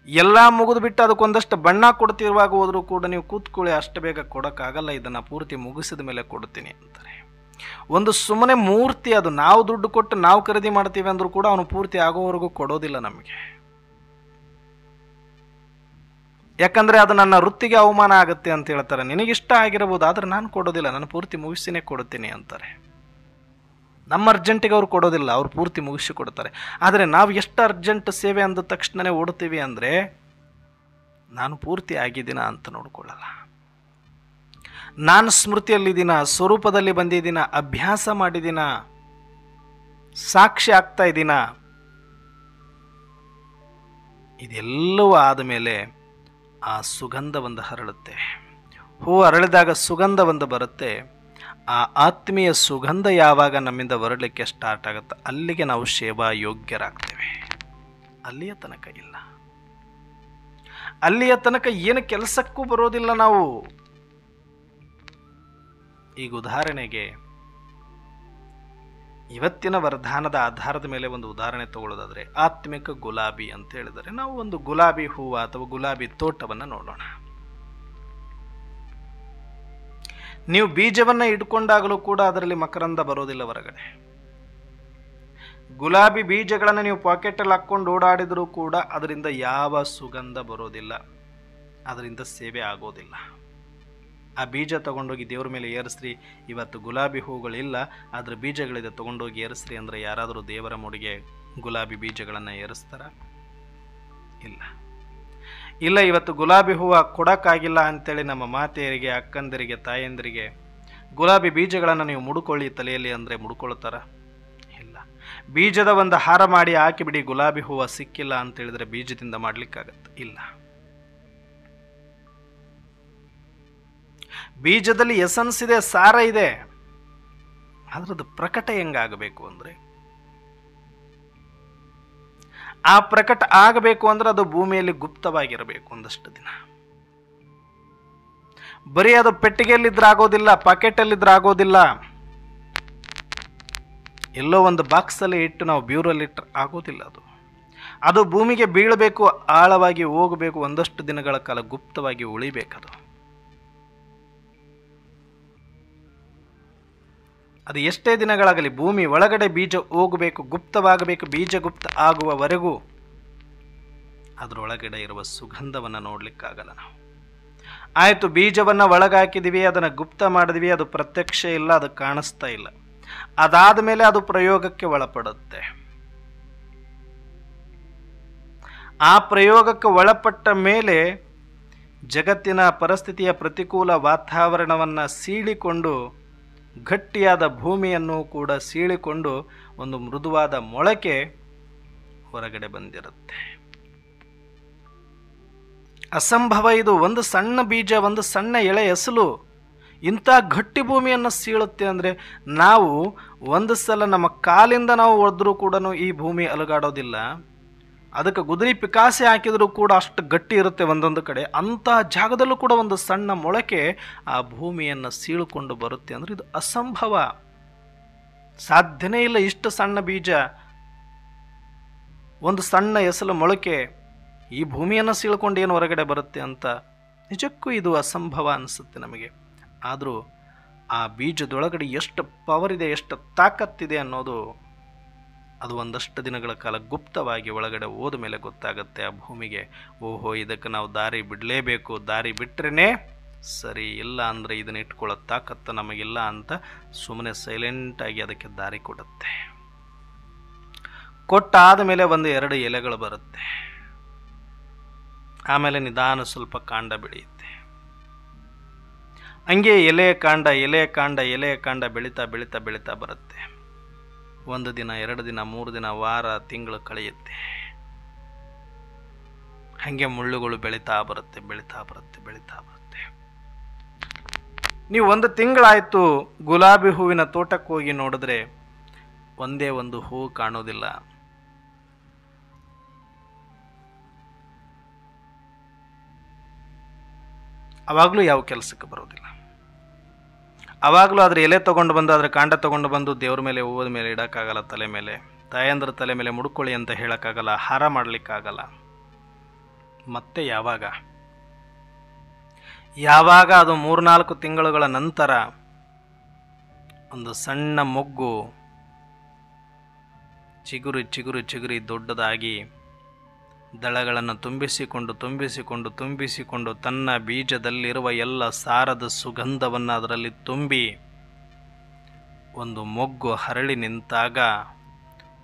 ಎಲ್ಲ ಮುಗಿದು ಬಿಟ್ಟು ಅದಕ್ಕೊಂದಷ್ಟು ಬಣ್ಣ ಕೊಡ್ತಿರುವಾಗ ಹೋದರೂ ಕೂಡ ನೀವು ಕೂತ್ಕೊಳ್ಳಿ, ಅಷ್ಟು ಬೇಗ ಕೊಡೋಕ್ಕಾಗಲ್ಲ, ಇದನ್ನು ಪೂರ್ತಿ ಮುಗಿಸಿದ ಮೇಲೆ ಕೊಡ್ತೀನಿ ಅಂತಾರೆ. ಒಂದು ಸುಮ್ಮನೆ ಮೂರ್ತಿ, ಅದು ನಾವು ದುಡ್ಡು ಕೊಟ್ಟು ನಾವು ಖರೀದಿ ಮಾಡ್ತೀವಿ ಅಂದರೂ ಕೂಡ ಅವನು ಪೂರ್ತಿ ಆಗೋವರೆಗೂ ಕೊಡೋದಿಲ್ಲ ನಮಗೆ. ಯಾಕಂದರೆ ಅದು ನನ್ನ ವೃತ್ತಿಗೆ ಅವಮಾನ ಆಗುತ್ತೆ ಅಂತ ಹೇಳ್ತಾರೆ. ನಿನಗಿಷ್ಟ ಆಗಿರಬಹುದು, ಆದರೆ ನಾನು ಕೊಡೋದಿಲ್ಲ, ನಾನು ಪೂರ್ತಿ ಮುಗಿಸಿನೇ ಕೊಡ್ತೀನಿ ಅಂತಾರೆ. ನಮ್ಮ ಅರ್ಜೆಂಟಿಗೆ ಅವ್ರು ಕೊಡೋದಿಲ್ಲ, ಅವ್ರು ಪೂರ್ತಿ ಮುಗಿಸಿ ಕೊಡ್ತಾರೆ. ಆದರೆ ನಾವು ಎಷ್ಟು ಅರ್ಜೆಂಟ್ ಸೇವೆ ಅಂದ ತಕ್ಷಣವೇ ಓಡ್ತೀವಿ ಅಂದರೆ, ನಾನು ಪೂರ್ತಿ ಆಗಿದ್ದೀನ ಅಂತ ನೋಡ್ಕೊಳ್ಳಲ್ಲ. ನಾನು ಸ್ಮೃತಿಯಲ್ಲಿದ್ದೀನ, ಸ್ವರೂಪದಲ್ಲಿ ಬಂದಿದ್ದೀನ, ಅಭ್ಯಾಸ ಮಾಡಿದ್ದೀನ, ಸಾಕ್ಷಿ ಆಗ್ತಾ ಇದ್ದೀನ, ಇದೆಲ್ಲವೂ ಆದಮೇಲೆ ಆ ಸುಗಂಧ ಒಂದು ಹರಳುತ್ತೆ. ಹೂ ಅರಳಿದಾಗ ಸುಗಂಧ ಒಂದು ಬರುತ್ತೆ. ಆ ಆತ್ಮೀಯ ಸುಗಂಧ ಯಾವಾಗ ನಮ್ಮಿಂದ ಹೊರಡಲಿಕ್ಕೆ ಸ್ಟಾರ್ಟ್ ಆಗುತ್ತೆ, ಅಲ್ಲಿಗೆ ನಾವು ಸೇವಾ ಯೋಗ್ಯರಾಗ್ತೇವೆ. ಅಲ್ಲಿಯ ತನಕ ಇಲ್ಲ. ಅಲ್ಲಿಯ ತನಕ ಏನು ಕೆಲಸಕ್ಕೂ ಬರೋದಿಲ್ಲ ನಾವು. ಈಗ ಉದಾಹರಣೆಗೆ ಇವತ್ತಿನ ವರದಾನದ ಆಧಾರದ ಮೇಲೆ ಒಂದು ಉದಾಹರಣೆ ತಗೊಳ್ಳೋದಾದ್ರೆ, ಆತ್ಮಿಕ ಗುಲಾಬಿ ಅಂತ ಹೇಳಿದರೆ, ನಾವು ಒಂದು ಗುಲಾಬಿ ಹೂವು ಅಥವಾ ಗುಲಾಬಿ ತೋಟವನ್ನು ನೋಡೋಣ. ನೀವು ಬೀಜವನ್ನು ಇಟ್ಕೊಂಡಾಗಲೂ ಕೂಡ ಅದರಲ್ಲಿ ಮಕರಂದ ಬರೋದಿಲ್ಲ ಹೊರಗಡೆ. ಗುಲಾಬಿ ಬೀಜಗಳನ್ನು ನೀವು ಪಾಕೆಟಲ್ಲಿ ಹಾಕ್ಕೊಂಡು ಓಡಾಡಿದರೂ ಕೂಡ ಅದರಿಂದ ಯಾವ ಸುಗಂಧ ಬರೋದಿಲ್ಲ, ಅದರಿಂದ ಸೇವೆ ಆಗೋದಿಲ್ಲ. ಆ ಬೀಜ ತಗೊಂಡೋಗಿ ದೇವ್ರ ಮೇಲೆ ಏರಿಸ್ರಿ, ಇವತ್ತು ಗುಲಾಬಿ ಹೂಗಳಿಲ್ಲ, ಅದ್ರ ಬೀಜಗಳಿದೆ, ತಗೊಂಡೋಗಿ ಏರಿಸ್ರಿ ಅಂದರೆ ಯಾರಾದರೂ ದೇವರ ಮುಡಿಗೆ ಗುಲಾಬಿ ಬೀಜಗಳನ್ನು ಏರಿಸ್ತಾರ? ಇಲ್ಲ. ಇಲ್ಲ, ಇವತ್ತು ಗುಲಾಬಿ ಹೂವು ಕೊಡೋಕ್ಕಾಗಿಲ್ಲ ಅಂತೇಳಿ ನಮ್ಮ ಮಾತೆಯರಿಗೆ, ಅಕ್ಕಂದರಿಗೆ, ತಾಯಂದರಿಗೆ ಗುಲಾಬಿ ಬೀಜಗಳನ್ನು ನೀವು ಮುಡ್ಕೊಳ್ಳಿ ತಲೆಯಲ್ಲಿ ಅಂದರೆ ಮುಡ್ಕೊಳ್ತಾರ? ಇಲ್ಲ. ಬೀಜದ ಒಂದು ಹಾರ ಮಾಡಿ ಹಾಕಿಬಿಡಿ, ಗುಲಾಬಿ ಹೂವು ಸಿಕ್ಕಿಲ್ಲ ಅಂತೇಳಿದರೆ ಬೀಜದಿಂದ ಮಾಡಲಿಕ್ಕಾಗತ್ತೆ? ಇಲ್ಲ. ಬೀಜದಲ್ಲಿ ಎಸೆನ್ಸ್ ಇದೆ, ಸಾರ ಇದೆ, ಅದರದ್ದು ಪ್ರಕಟ ಹೆಂಗಾಗಬೇಕು ಅಂದರೆ, ಆ ಪ್ರಕಟ ಆಗಬೇಕು ಅಂದ್ರೆ ಅದು ಭೂಮಿಯಲ್ಲಿ ಗುಪ್ತವಾಗಿರಬೇಕು ಒಂದಷ್ಟು ದಿನ. ಬರೀ ಅದು ಪೆಟ್ಟಿಗೆಯಲ್ಲಿದ್ರೆ ಆಗೋದಿಲ್ಲ, ಪಾಕೆಟಲ್ಲಿದ್ರೆ ಆಗೋದಿಲ್ಲ, ಎಲ್ಲೋ ಒಂದು ಬಾಕ್ಸಲ್ಲಿ ಇಟ್ಟು ನಾವು ಬ್ಯೂರಲ್ಲಿ ಇಟ್ಟರೆ ಆಗೋದಿಲ್ಲ. ಅದು ಭೂಮಿಗೆ ಬೀಳಬೇಕು, ಆಳವಾಗಿ ಹೋಗಬೇಕು, ಒಂದಷ್ಟು ದಿನಗಳ ಕಾಲ ಗುಪ್ತವಾಗಿ ಉಳಿಬೇಕದು. ಅದು ಎಷ್ಟೇ ದಿನಗಳಾಗಲಿ ಭೂಮಿ ಒಳಗಡೆ ಬೀಜ ಹೋಗಬೇಕು, ಗುಪ್ತವಾಗಬೇಕು. ಬೀಜ ಗುಪ್ತ ಆಗುವವರೆಗೂ ಅದರೊಳಗಡೆ ಇರುವ ಸುಗಂಧವನ್ನು ನೋಡ್ಲಿಕ್ಕಾಗಲ್ಲ ನಾವು. ಆಯಿತು, ಬೀಜವನ್ನು ಒಳಗಾಕಿದೀವಿ, ಅದನ್ನು ಗುಪ್ತ ಮಾಡಿದ್ವಿ, ಅದು ಪ್ರತ್ಯಕ್ಷ ಇಲ್ಲ, ಅದು ಕಾಣಿಸ್ತಾ ಇಲ್ಲ. ಅದಾದ ಮೇಲೆ ಅದು ಪ್ರಯೋಗಕ್ಕೆ ಒಳಪಡುತ್ತೆ. ಆ ಪ್ರಯೋಗಕ್ಕೆ ಒಳಪಟ್ಟ ಮೇಲೆ ಜಗತ್ತಿನ ಪರಿಸ್ಥಿತಿಯ ಪ್ರತಿಕೂಲ ವಾತಾವರಣವನ್ನು ಸೀಳಿಕೊಂಡು, ಗಟ್ಟಿಯಾದ ಭೂಮಿಯನ್ನು ಕೂಡ ಸೀಳಿಕೊಂಡು ಒಂದು ಮೃದುವಾದ ಮೊಳಕೆ ಹೊರಗಡೆ ಬಂದಿರುತ್ತೆ. ಅಸಂಭವ ಇದು. ಒಂದು ಸಣ್ಣ ಬೀಜ, ಒಂದು ಸಣ್ಣ ಎಳೆ ಎಸಲು ಇಂಥ ಗಟ್ಟಿ ಭೂಮಿಯನ್ನು ಸೀಳುತ್ತೆ ಅಂದರೆ, ನಾವು ಒಂದು ಸಲ ನಮ್ಮ ಕಾಲಿಂದ ನಾವು ಒಡೆದ್ರೂ ಕೂಡ ಈ ಭೂಮಿ ಅಲುಗಾಡೋದಿಲ್ಲ. ಅದಕ್ಕೆ ಗುದರಿ ಪಿಕಾಸೆ ಹಾಕಿದರೂ ಕೂಡ ಅಷ್ಟು ಗಟ್ಟಿ ಇರುತ್ತೆ ಒಂದೊಂದು ಕಡೆ. ಅಂಥ ಜಾಗದಲ್ಲೂ ಕೂಡ ಒಂದು ಸಣ್ಣ ಮೊಳಕೆ ಆ ಭೂಮಿಯನ್ನು ಸೀಳಿಕೊಂಡು ಬರುತ್ತೆ ಅಂದರೆ ಇದು ಅಸಂಭವ, ಸಾಧ್ಯನೇ ಇಲ್ಲ. ಇಷ್ಟು ಸಣ್ಣ ಬೀಜ, ಒಂದು ಸಣ್ಣ ಎಸಲು ಮೊಳಕೆ ಈ ಭೂಮಿಯನ್ನು ಸೀಳ್ಕೊಂಡು ಏನು ಹೊರಗಡೆ ಬರುತ್ತೆ ಅಂತ ನಿಜಕ್ಕೂ ಇದು ಅಸಂಭವ ಅನಿಸುತ್ತೆ ನಮಗೆ. ಆದರೂ ಆ ಬೀಜದೊಳಗಡೆ ಎಷ್ಟು ಪವರ್ ಇದೆ, ಎಷ್ಟು ತಾಕತ್ತಿದೆ ಅನ್ನೋದು ಅದು ಒಂದಷ್ಟು ದಿನಗಳ ಕಾಲ ಗುಪ್ತವಾಗಿ ಒಳಗಡೆ ಹೋದ ಮೇಲೆ ಗೊತ್ತಾಗುತ್ತೆ ಆ ಭೂಮಿಗೆ. ಓಹೋ, ಇದಕ್ಕೆ ನಾವು ದಾರಿ ಬಿಡಲೇಬೇಕು, ದಾರಿ ಬಿಟ್ರೇ ಸರಿ, ಇಲ್ಲ ಅಂದರೆ ಇದನ್ನ ಇಟ್ಕೊಳ್ಳೋ ತಾಕತ್ತು ನಮಗಿಲ್ಲ ಅಂತ ಸುಮ್ಮನೆ ಸೈಲೆಂಟಾಗಿ ಅದಕ್ಕೆ ದಾರಿ ಕೊಡುತ್ತೆ. ಕೊಟ್ಟಾದ ಮೇಲೆ 1-2 ಎಲೆಗಳು ಬರುತ್ತೆ. ಆಮೇಲೆ ನಿಧಾನ ಸ್ವಲ್ಪ ಕಾಂಡ ಬೆಳೆಯುತ್ತೆ. ಹಂಗೆ ಎಲೆ ಕಾಂಡ ಬೆಳೀತಾ ಬೆಳೀತಾ ಬೆಳೀತಾ ಬರುತ್ತೆ. 1 ದಿನ, 2 ದಿನ, 3 ದಿನ, ವಾರ, ತಿಂಗಳು ಕಳೆಯುತ್ತೆ. ಹಂಗೆ ಮುಳ್ಳುಗಳು ಬೆಳೀತಾ ಬರುತ್ತೆ. ನೀವು 1 ತಿಂಗಳಾಯ್ತು ಗುಲಾಬಿ ಹೂವಿನ ತೋಟಕ್ಕೆ ಹೋಗಿ ನೋಡಿದ್ರೆ ಒಂದೇ ಒಂದು ಹೂ ಕಾಣೋದಿಲ್ಲ. ಅವಾಗಲೂ ಯಾವ ಕೆಲಸಕ್ಕೆ ಬರೋದಿಲ್ಲ. ಅವಾಗಲೂ ಅದ್ರ ಎಲೆ ತೊಗೊಂಡು ಬಂದು ಅದರ ಕಾಂಡ ತೊಗೊಂಡು ಬಂದು ದೇವ್ರ ಮೇಲೆ, ಹೂವದ ಮೇಲೆ ಇಡೋಕ್ಕಾಗಲ್ಲ. ತಲೆ ಮೇಲೆ, ತಾಯಂದ್ರ ತಲೆ ಮೇಲೆ ಮುಡ್ಕೊಳ್ಳಿ ಅಂತ ಹೇಳೋಕ್ಕಾಗಲ್ಲ, ಹಾರ ಮಾಡಲಿಕ್ಕಾಗಲ್ಲ. ಮತ್ತೆ ಯಾವಾಗ ಅದು 3-4 ತಿಂಗಳುಗಳ ನಂತರ ಒಂದು ಸಣ್ಣ ಮೊಗ್ಗು ಚಿಗುರಿ ದೊಡ್ಡದಾಗಿ ದಳಗಳನ್ನು ತುಂಬಿಸಿಕೊಂಡು ತನ್ನ ಬೀಜದಲ್ಲಿರುವ ಎಲ್ಲ ಸಾರದ ಸುಗಂಧವನ್ನು ಅದರಲ್ಲಿ ತುಂಬಿ ಒಂದು ಮೊಗ್ಗು ಹರಳಿ ನಿಂತಾಗ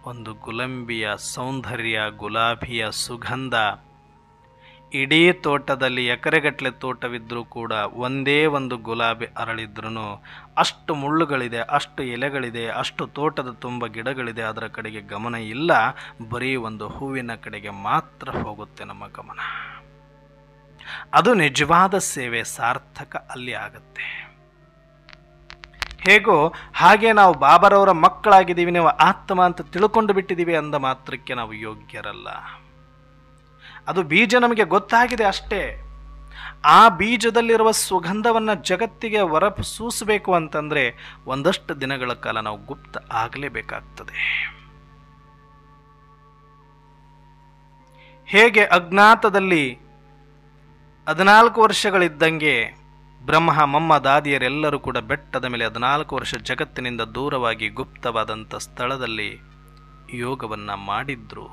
ಒಂದು ಗುಲಾಬಿಯ ಸೌಂದರ್ಯ, ಗುಲಾಬಿಯ ಸುಗಂಧ ಇಡೀ ತೋಟದಲ್ಲಿ ಎಕರೆಗಟ್ಟಲೆ ತೋಟವಿದ್ರೂ ಕೂಡ ಒಂದೇ ಒಂದು ಗುಲಾಬಿ ಅರಳಿದ್ರೂ ಅಷ್ಟು ಮುಳ್ಳುಗಳಿದೆ, ಅಷ್ಟು ಎಲೆಗಳಿದೆ, ಅಷ್ಟು ತೋಟದ ತುಂಬ ಗಿಡಗಳಿದೆ, ಅದರ ಕಡೆಗೆ ಗಮನ ಇಲ್ಲ. ಬರೀ ಒಂದು ಹೂವಿನ ಕಡೆಗೆ ಮಾತ್ರ ಹೋಗುತ್ತೆ ನಮ್ಮ ಗಮನ. ಅದು ನಿಜವಾದ ಸೇವೆ, ಸಾರ್ಥಕ ಅಲ್ಲಿ ಆಗುತ್ತೆ. ಹೇಗೋ ಹಾಗೆ ನಾವು ಬಾಬರವರ ಮಕ್ಕಳಾಗಿದ್ದೀವಿ, ನಾವು ಆತ್ಮ ಅಂತ ತಿಳ್ಕೊಂಡು ಬಿಟ್ಟಿದ್ದೀವಿ ಅಂದ ಮಾತ್ರಕ್ಕೆ ನಾವು ಯೋಗ್ಯರಲ್ಲ. ಅದು ಬೀಜ ನಮಗೆ ಗೊತ್ತಾಗಿದೆ ಅಷ್ಟೇ. ಆ ಬೀಜದಲ್ಲಿರುವ ಸುಗಂಧವನ್ನು ಜಗತ್ತಿಗೆ ಹೊರಸೂಸಬೇಕು ಅಂತಂದರೆ ಒಂದಷ್ಟು ದಿನಗಳ ಕಾಲ ನಾವು ಗುಪ್ತ ಆಗಲೇಬೇಕಾಗ್ತದೆ. ಹೇಗೆ ಅಜ್ಞಾತದಲ್ಲಿ 14 ವರ್ಷಗಳಿದ್ದಂಗೆ ಬ್ರಹ್ಮ, ಮಮ್ಮ, ದಾದಿಯರೆಲ್ಲರೂ ಕೂಡ ಬೆಟ್ಟದ ಮೇಲೆ 14 ವರ್ಷ ಜಗತ್ತಿನಿಂದ ದೂರವಾಗಿ ಗುಪ್ತವಾದಂಥ ಸ್ಥಳದಲ್ಲಿ ಯೋಗವನ್ನು ಮಾಡಿದ್ರು.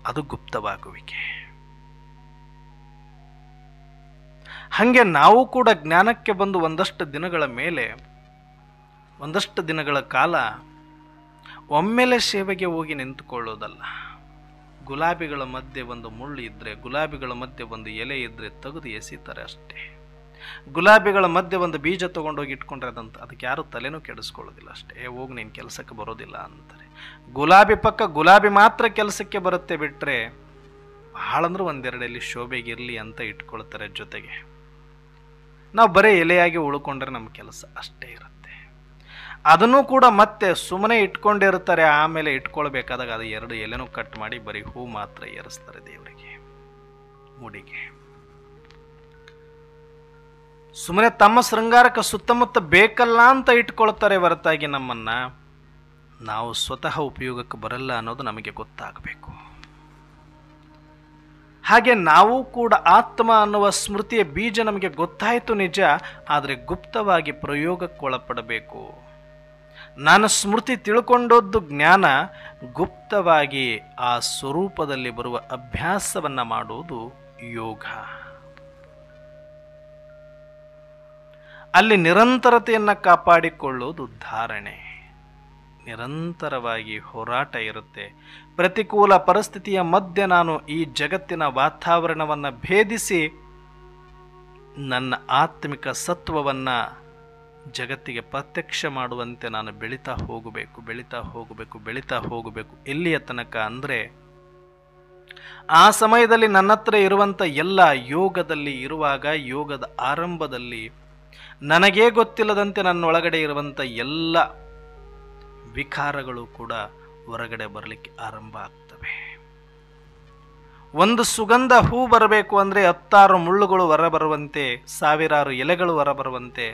ಅದು ಗುಪ್ತವಾಗುವಿಕೆ. ಹಾಗೆ ನಾವು ಕೂಡ ಜ್ಞಾನಕ್ಕೆ ಬಂದು ಒಂದಷ್ಟು ದಿನಗಳ ಮೇಲೆ, ಒಂದಷ್ಟು ದಿನಗಳ ಕಾಲ ಒಮ್ಮೆಲೆ ಸೇವೆಗೆ ಹೋಗಿ ನಿಂತುಕೊಳ್ಳೋದಲ್ಲ. ಗುಲಾಬಿಗಳ ಮಧ್ಯೆ ಒಂದು ಮುಳ್ಳು ಇದ್ದರೆ, ಗುಲಾಬಿಗಳ ಮಧ್ಯೆ ಒಂದು ಎಲೆ ಇದ್ದರೆ ತೆಗೆದು ಎಸಿತಾರೆ ಅಷ್ಟೇ. ಗುಲಾಬಿಗಳ ಮಧ್ಯೆ ಒಂದು ಬೀಜ ತೊಗೊಂಡೋಗಿ ಇಟ್ಕೊಂಡ್ರೆ ಅದಕ್ಕೆ ಯಾರು ತಲೆನೂ ಕೆಡಿಸ್ಕೊಳ್ಳೋದಿಲ್ಲ ಅಷ್ಟೇ. ಹೋಗಿ ನೀನು ಕೆಲಸಕ್ಕೆ ಬರೋದಿಲ್ಲ ಅಂತಾರೆ. ಗುಲಾಬಿ ಪಕ್ಕ ಗುಲಾಬಿ ಮಾತ್ರ ಕೆಲಸಕ್ಕೆ ಬರುತ್ತೆ ಬಿಟ್ಟರೆ, ಭಾಳಂದ್ರೆ 1-2 ಎಲೆ ಶೋಭೆಗಿರಲಿ ಅಂತ ಇಟ್ಕೊಳ್ತಾರೆ ಜೊತೆಗೆ. ನಾವು ಬರೀ ಎಲೆಯಾಗಿ ಉಳ್ಕೊಂಡ್ರೆ ನಮ್ಮ ಕೆಲಸ ಅಷ್ಟೇ ಇರುತ್ತೆ. ಅದನ್ನು ಕೂಡ ಮತ್ತೆ ಸುಮ್ಮನೆ ಇಟ್ಕೊಂಡಿರ್ತಾರೆ. ಆಮೇಲೆ ಇಟ್ಕೊಳ್ಬೇಕಾದಾಗ ಅದು 2 ಎಲೆನೂ ಕಟ್ ಮಾಡಿ ಬರೀ ಹೂ ಮಾತ್ರ ಏರಿಸ್ತಾರೆ ದೇವರಿಗೆ, ಮುಡಿಗೆ. ಸುಮ್ಮನೆ ತಮ್ಮ ಶೃಂಗಾರಕ್ಕೆ ಸುತ್ತಮುತ್ತ ಬೇಕಲ್ಲ ಅಂತ ಇಟ್ಕೊಳ್ತಾರೆ ಹೊರತಾಗಿ ನಮ್ಮನ್ನು ನಾವು ಸ್ವತಃ ಉಪಯೋಗಕ್ಕೆ ಬರಲ್ಲ ಅನ್ನೋದು ನಮಗೆ ಗೊತ್ತಾಗಬೇಕು. ಹಾಗೆ ನಾವು ಕೂಡ ಆತ್ಮ ಅನ್ನುವ ಸ್ಮೃತಿಯ ಬೀಜ ನಮಗೆ ಗೊತ್ತಾಯಿತು ನಿಜ, ಆದರೆ ಗುಪ್ತವಾಗಿ ಪ್ರಯೋಗಕ್ಕೊಳಪಡಬೇಕು. ನಾನು ಸ್ಮೃತಿ ತಿಳ್ಕೊಂಡದ್ದು ಜ್ಞಾನ, ಗುಪ್ತವಾಗಿ ಆ ಸ್ವರೂಪದಲ್ಲಿ ಬರುವ ಅಭ್ಯಾಸವನ್ನು ಮಾಡುವುದು ಯೋಗ. ಅಲ್ಲಿ ನಿರಂತರತೆಯನ್ನು ಕಾಪಾಡಿಕೊಳ್ಳುವುದು ಧಾರಣೆ. ನಿರಂತರವಾಗಿ ಹೋರಾಟ ಇರುತ್ತೆ. ಪ್ರತಿಕೂಲ ಪರಿಸ್ಥಿತಿಯ ಮಧ್ಯೆ ನಾನು ಈ ಜಗತ್ತಿನ ವಾತಾವರಣವನ್ನು ಭೇದಿಸಿ ನನ್ನ ಆತ್ಮಿಕ ಸತ್ವವನ್ನು ಜಗತ್ತಿಗೆ ಪ್ರತ್ಯಕ್ಷ ಮಾಡುವಂತೆ ನಾನು ಬೆಳೀತಾ ಹೋಗಬೇಕು. ಎಲ್ಲಿಯ ತನಕ ಅಂದರೆ ಆ ಸಮಯದಲ್ಲಿ ನನ್ನ ಹತ್ರ ಇರುವಂಥ ಎಲ್ಲ ಯೋಗದಲ್ಲಿ ಇರುವಾಗ, ಯೋಗದ ಆರಂಭದಲ್ಲಿ ನನಗೇ ಗೊತ್ತಿಲ್ಲದಂತೆ ನನ್ನೊಳಗಡೆ ಇರುವಂಥ ಎಲ್ಲ ವಿಕಾರಗಳು ಕೂಡ ಹೊರಗಡೆ ಬರಲಿಕ್ಕೆ ಆರಂಭ ಆಗ್ತವೆ. ಒಂದು ಸುಗಂಧ ಹೂ ಬರಬೇಕು ಅಂದರೆ 10 ಮುಳ್ಳುಗಳು ಹೊರಬರುವಂತೆ, 1000 ಎಲೆಗಳು ಹೊರಬರುವಂತೆ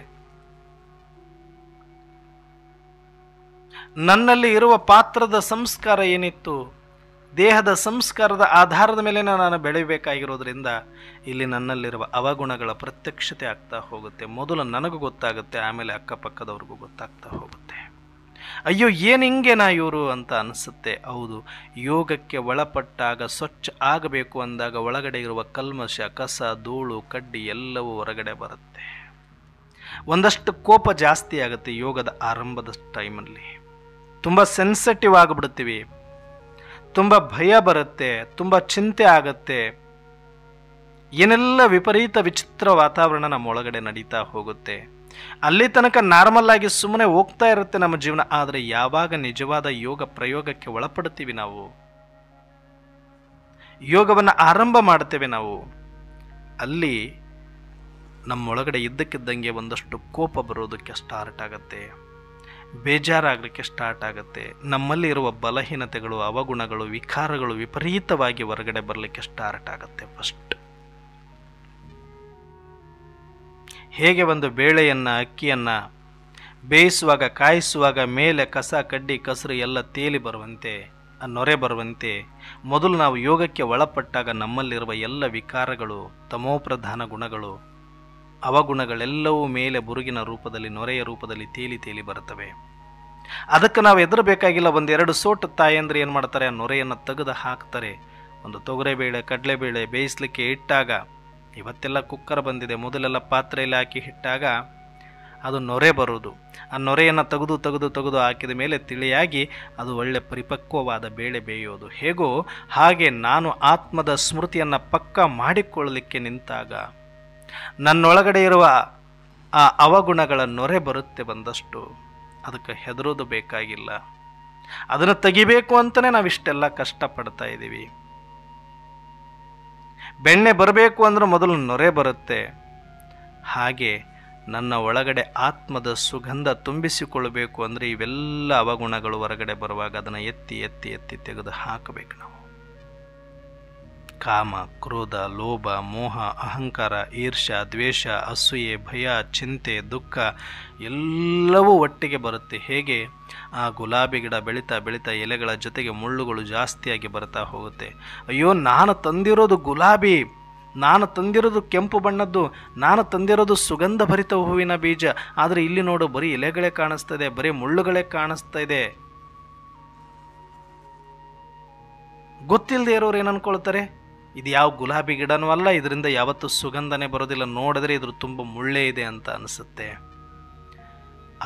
ನನ್ನಲ್ಲಿ ಇರುವ ಪಾತ್ರದ ಸಂಸ್ಕಾರ ಏನಿತ್ತು, ದೇಹದ ಸಂಸ್ಕಾರದ ಆಧಾರದ ಮೇಲೆ ನಾನು ಬೆಳೆಯಬೇಕಾಗಿರೋದ್ರಿಂದ ಇಲ್ಲಿ ನನ್ನಲ್ಲಿರುವ ಅವಗುಣಗಳ ಪ್ರತ್ಯಕ್ಷತೆ ಆಗ್ತಾ ಹೋಗುತ್ತೆ. ಮೊದಲು ನನಗೂ ಗೊತ್ತಾಗುತ್ತೆ, ಆಮೇಲೆ ಅಕ್ಕಪಕ್ಕದವ್ರಿಗೂ ಗೊತ್ತಾಗ್ತಾ ಹೋಗುತ್ತೆ. ಅಯ್ಯೋ ಏನು ಹಿಂಗೇನಾ ಇವರು ಅಂತ ಅನಿಸುತ್ತೆ. ಹೌದು, ಯೋಗಕ್ಕೆ ಒಳಪಟ್ಟಾಗ ಸ್ವಚ್ಛ ಆಗಬೇಕು ಅಂದಾಗ ಒಳಗಡೆ ಇರುವ ಕಲ್ಮಶ, ಕಸ, ಧೂಳು, ಕಡ್ಡಿ ಎಲ್ಲವೂ ಹೊರಗಡೆ ಬರುತ್ತೆ. ಒಂದಷ್ಟು ಕೋಪ ಜಾಸ್ತಿ ಆಗುತ್ತೆ ಯೋಗದ ಆರಂಭದ ಟೈಮಲ್ಲಿ. ತುಂಬ ಸೆನ್ಸಿಟಿವ್ ಆಗಿಬಿಡ್ತೀವಿ, ತುಂಬ ಭಯ ಬರುತ್ತೆ, ತುಂಬ ಚಿಂತೆ ಆಗತ್ತೆ, ಏನೆಲ್ಲ ವಿಪರೀತ ವಿಚಿತ್ರ ವಾತಾವರಣ ನಮ್ಮ ಒಳಗಡೆ ನಡೀತಾ ಹೋಗುತ್ತೆ. ಅಲ್ಲಿ ತನಕ ನಾರ್ಮಲ್ ಆಗಿ ಸುಮ್ಮನೆ ಹೋಗ್ತಾ ಇರುತ್ತೆ ನಮ್ಮ ಜೀವನ. ಆದರೆ ಯಾವಾಗ ನಿಜವಾದ ಯೋಗ ಪ್ರಯೋಗಕ್ಕೆ ಒಳಪಡ್ತೀವಿ, ನಾವು ಯೋಗವನ್ನು ಆರಂಭ ಮಾಡ್ತೇವೆ, ನಾವು ಅಲ್ಲಿ ನಮ್ಮೊಳಗಡೆ ಇದ್ದಕ್ಕಿದ್ದಂಗೆ ಒಂದಷ್ಟು ಕೋಪ ಬರೋದಕ್ಕೆ ಸ್ಟಾರ್ಟ್ ಆಗುತ್ತೆ, ಬೇಜಾರಾಗಲಿಕ್ಕೆ ಸ್ಟಾರ್ಟ್ ಆಗುತ್ತೆ. ನಮ್ಮಲ್ಲಿ ಇರುವ ಬಲಹೀನತೆಗಳು, ಅವಗುಣಗಳು, ವಿಕಾರಗಳು ವಿಪರೀತವಾಗಿ ಹೊರಗಡೆ ಬರಲಿಕ್ಕೆ ಸ್ಟಾರ್ಟ್ ಆಗುತ್ತೆ. ಫಸ್ಟ್ ಹೇಗೆ ಒಂದು ಬೇಳೆಯನ್ನು, ಅಕ್ಕಿಯನ್ನು ಬೇಯಿಸುವಾಗ, ಕಾಯಿಸುವಾಗ ಮೇಲೆ ಕಸ, ಕಡ್ಡಿ, ಕಸರು ಎಲ್ಲ ತೇಲಿ ಬರುವಂತೆ, ನೊರೆ ಬರುವಂತೆ, ಮೊದಲು ನಾವು ಯೋಗಕ್ಕೆ ಒಳಪಟ್ಟಾಗ ನಮ್ಮಲ್ಲಿರುವ ಎಲ್ಲ ವಿಕಾರಗಳು, ತಮೋಪ್ರಧಾನ ಗುಣಗಳು, ಅವಗುಣಗಳೆಲ್ಲವೂ ಮೇಲೆ ಬುರುಗಿನ ರೂಪದಲ್ಲಿ, ನೊರೆಯ ರೂಪದಲ್ಲಿ ತೇಲಿ ತೇಲಿ ಬರುತ್ತವೆ. ಅದಕ್ಕೆ ನಾವು ಹೆದರಬೇಕಾಗಿಲ್ಲ. ಒಂದೆರಡು ಸೋಟು ತಾಯಂದ್ರೆ ಏನು ಮಾಡ್ತಾರೆ, ಆ ನೊರೆಯನ್ನು ತೆಗೆದು ಹಾಕ್ತಾರೆ. ಒಂದು ತೊಗರೆಬೇಳೆ, ಕಡಲೆಬೇಳೆ ಬೇಯಿಸಲಿಕ್ಕೆ ಇಟ್ಟಾಗ, ಇವತ್ತೆಲ್ಲ ಕುಕ್ಕರ್ ಬಂದಿದೆ, ಮೊದಲೆಲ್ಲ ಪಾತ್ರೆಯಲ್ಲಿ ಹಾಕಿ ಇಟ್ಟಾಗ ಅದು ನೊರೆ ಬರೋದು. ಆ ನೊರೆಯನ್ನು ತೆಗೆದು ತೆಗೆದು ತೆಗೆದು ಹಾಕಿದ ಮೇಲೆ ತಿಳಿಯಾಗಿ ಅದು ಒಳ್ಳೆ ಪರಿಪಕ್ವವಾದ ಬೇಳೆ ಬೇಯೋದು. ಹೇಗೋ ಹಾಗೆ ನಾನು ಆತ್ಮದ ಸ್ಮೃತಿಯನ್ನು ಪಕ್ಕ ಮಾಡಿಕೊಳ್ಳಲಿಕ್ಕೆ ನಿಂತಾಗ ನನ್ನೊಳಗಡೆ ಇರುವ ಆ ಅವಗುಣಗಳ ನೊರೆ ಬರುತ್ತೆ ಬಂದಷ್ಟು. ಅದಕ್ಕೆ ಹೆದರೋದು ಬೇಕಾಗಿಲ್ಲ. ಅದನ್ನು ತೆಗಿಬೇಕು ಅಂತಲೇ ನಾವಿಷ್ಟೆಲ್ಲ ಕಷ್ಟಪಡ್ತಾ ಇದ್ದೀವಿ. ಬೆಣ್ಣೆ ಬರಬೇಕು ಅಂದ್ರೆ ಮೊದಲು ನೊರೆ ಬರುತ್ತೆ. ಹಾಗೆ ನನ್ನ ಒಳಗಡೆ ಆತ್ಮದ ಸುಗಂಧ ತುಂಬಿಸಿಕೊಳ್ಳಬೇಕು ಅಂದರೆ ಇವೆಲ್ಲ ಅವಗುಣಗಳು ಹೊರಗಡೆ ಬರುವಾಗ ಅದನ್ನು ಎತ್ತಿ ಎತ್ತಿ ಎತ್ತಿ ತೆಗೆದು ಹಾಕಬೇಕು ನಾವು. ಕಾಮ, ಕ್ರೋಧ, ಲೋಭ, ಮೋಹ, ಅಹಂಕಾರ, ಈರ್ಷ್ಯ, ದ್ವೇಷ, ಅಸೂಯೆ, ಭಯ, ಚಿಂತೆ, ದುಃಖ ಎಲ್ಲವೂ ಒಟ್ಟಿಗೆ ಬರುತ್ತೆ. ಹೇಗೆ ಆ ಗುಲಾಬಿ ಗಿಡ ಬೆಳೀತಾ ಬೆಳೀತಾ ಎಲೆಗಳ ಜೊತೆಗೆ ಮುಳ್ಳುಗಳು ಜಾಸ್ತಿಯಾಗಿ ಬರ್ತಾ ಹೋಗುತ್ತೆ. ಅಯ್ಯೋ, ನಾನು ತಂದಿರೋದು ಗುಲಾಬಿ, ನಾನು ತಂದಿರೋದು ಕೆಂಪು ಬಣ್ಣದ್ದು, ನಾನು ತಂದಿರೋದು ಸುಗಂಧ ಭರಿತ ಹೂವಿನ ಬೀಜ, ಆದರೆ ಇಲ್ಲಿ ನೋಡು ಬರೀ ಎಲೆಗಳೇ ಕಾಣಿಸ್ತಾ ಇದೆ, ಬರೀ ಮುಳ್ಳುಗಳೇ ಕಾಣಿಸ್ತಾ ಇದೆ. ಗೊತ್ತಿಲ್ಲದೆ ಇರೋರು ಏನು ಅನ್ಕೊಳ್ತಾರೆ, ಇದು ಯಾವ ಗುಲಾಬಿ ಗಿಡನೂ ಅಲ್ಲ, ಇದರಿಂದ ಯಾವತ್ತೂ ಸುಗಂಧನೇ ಬರೋದಿಲ್ಲ, ನೋಡಿದ್ರೆ ಇದ್ರ ತುಂಬ ಮುಳ್ಳೇ ಇದೆ ಅಂತ ಅನಿಸುತ್ತೆ.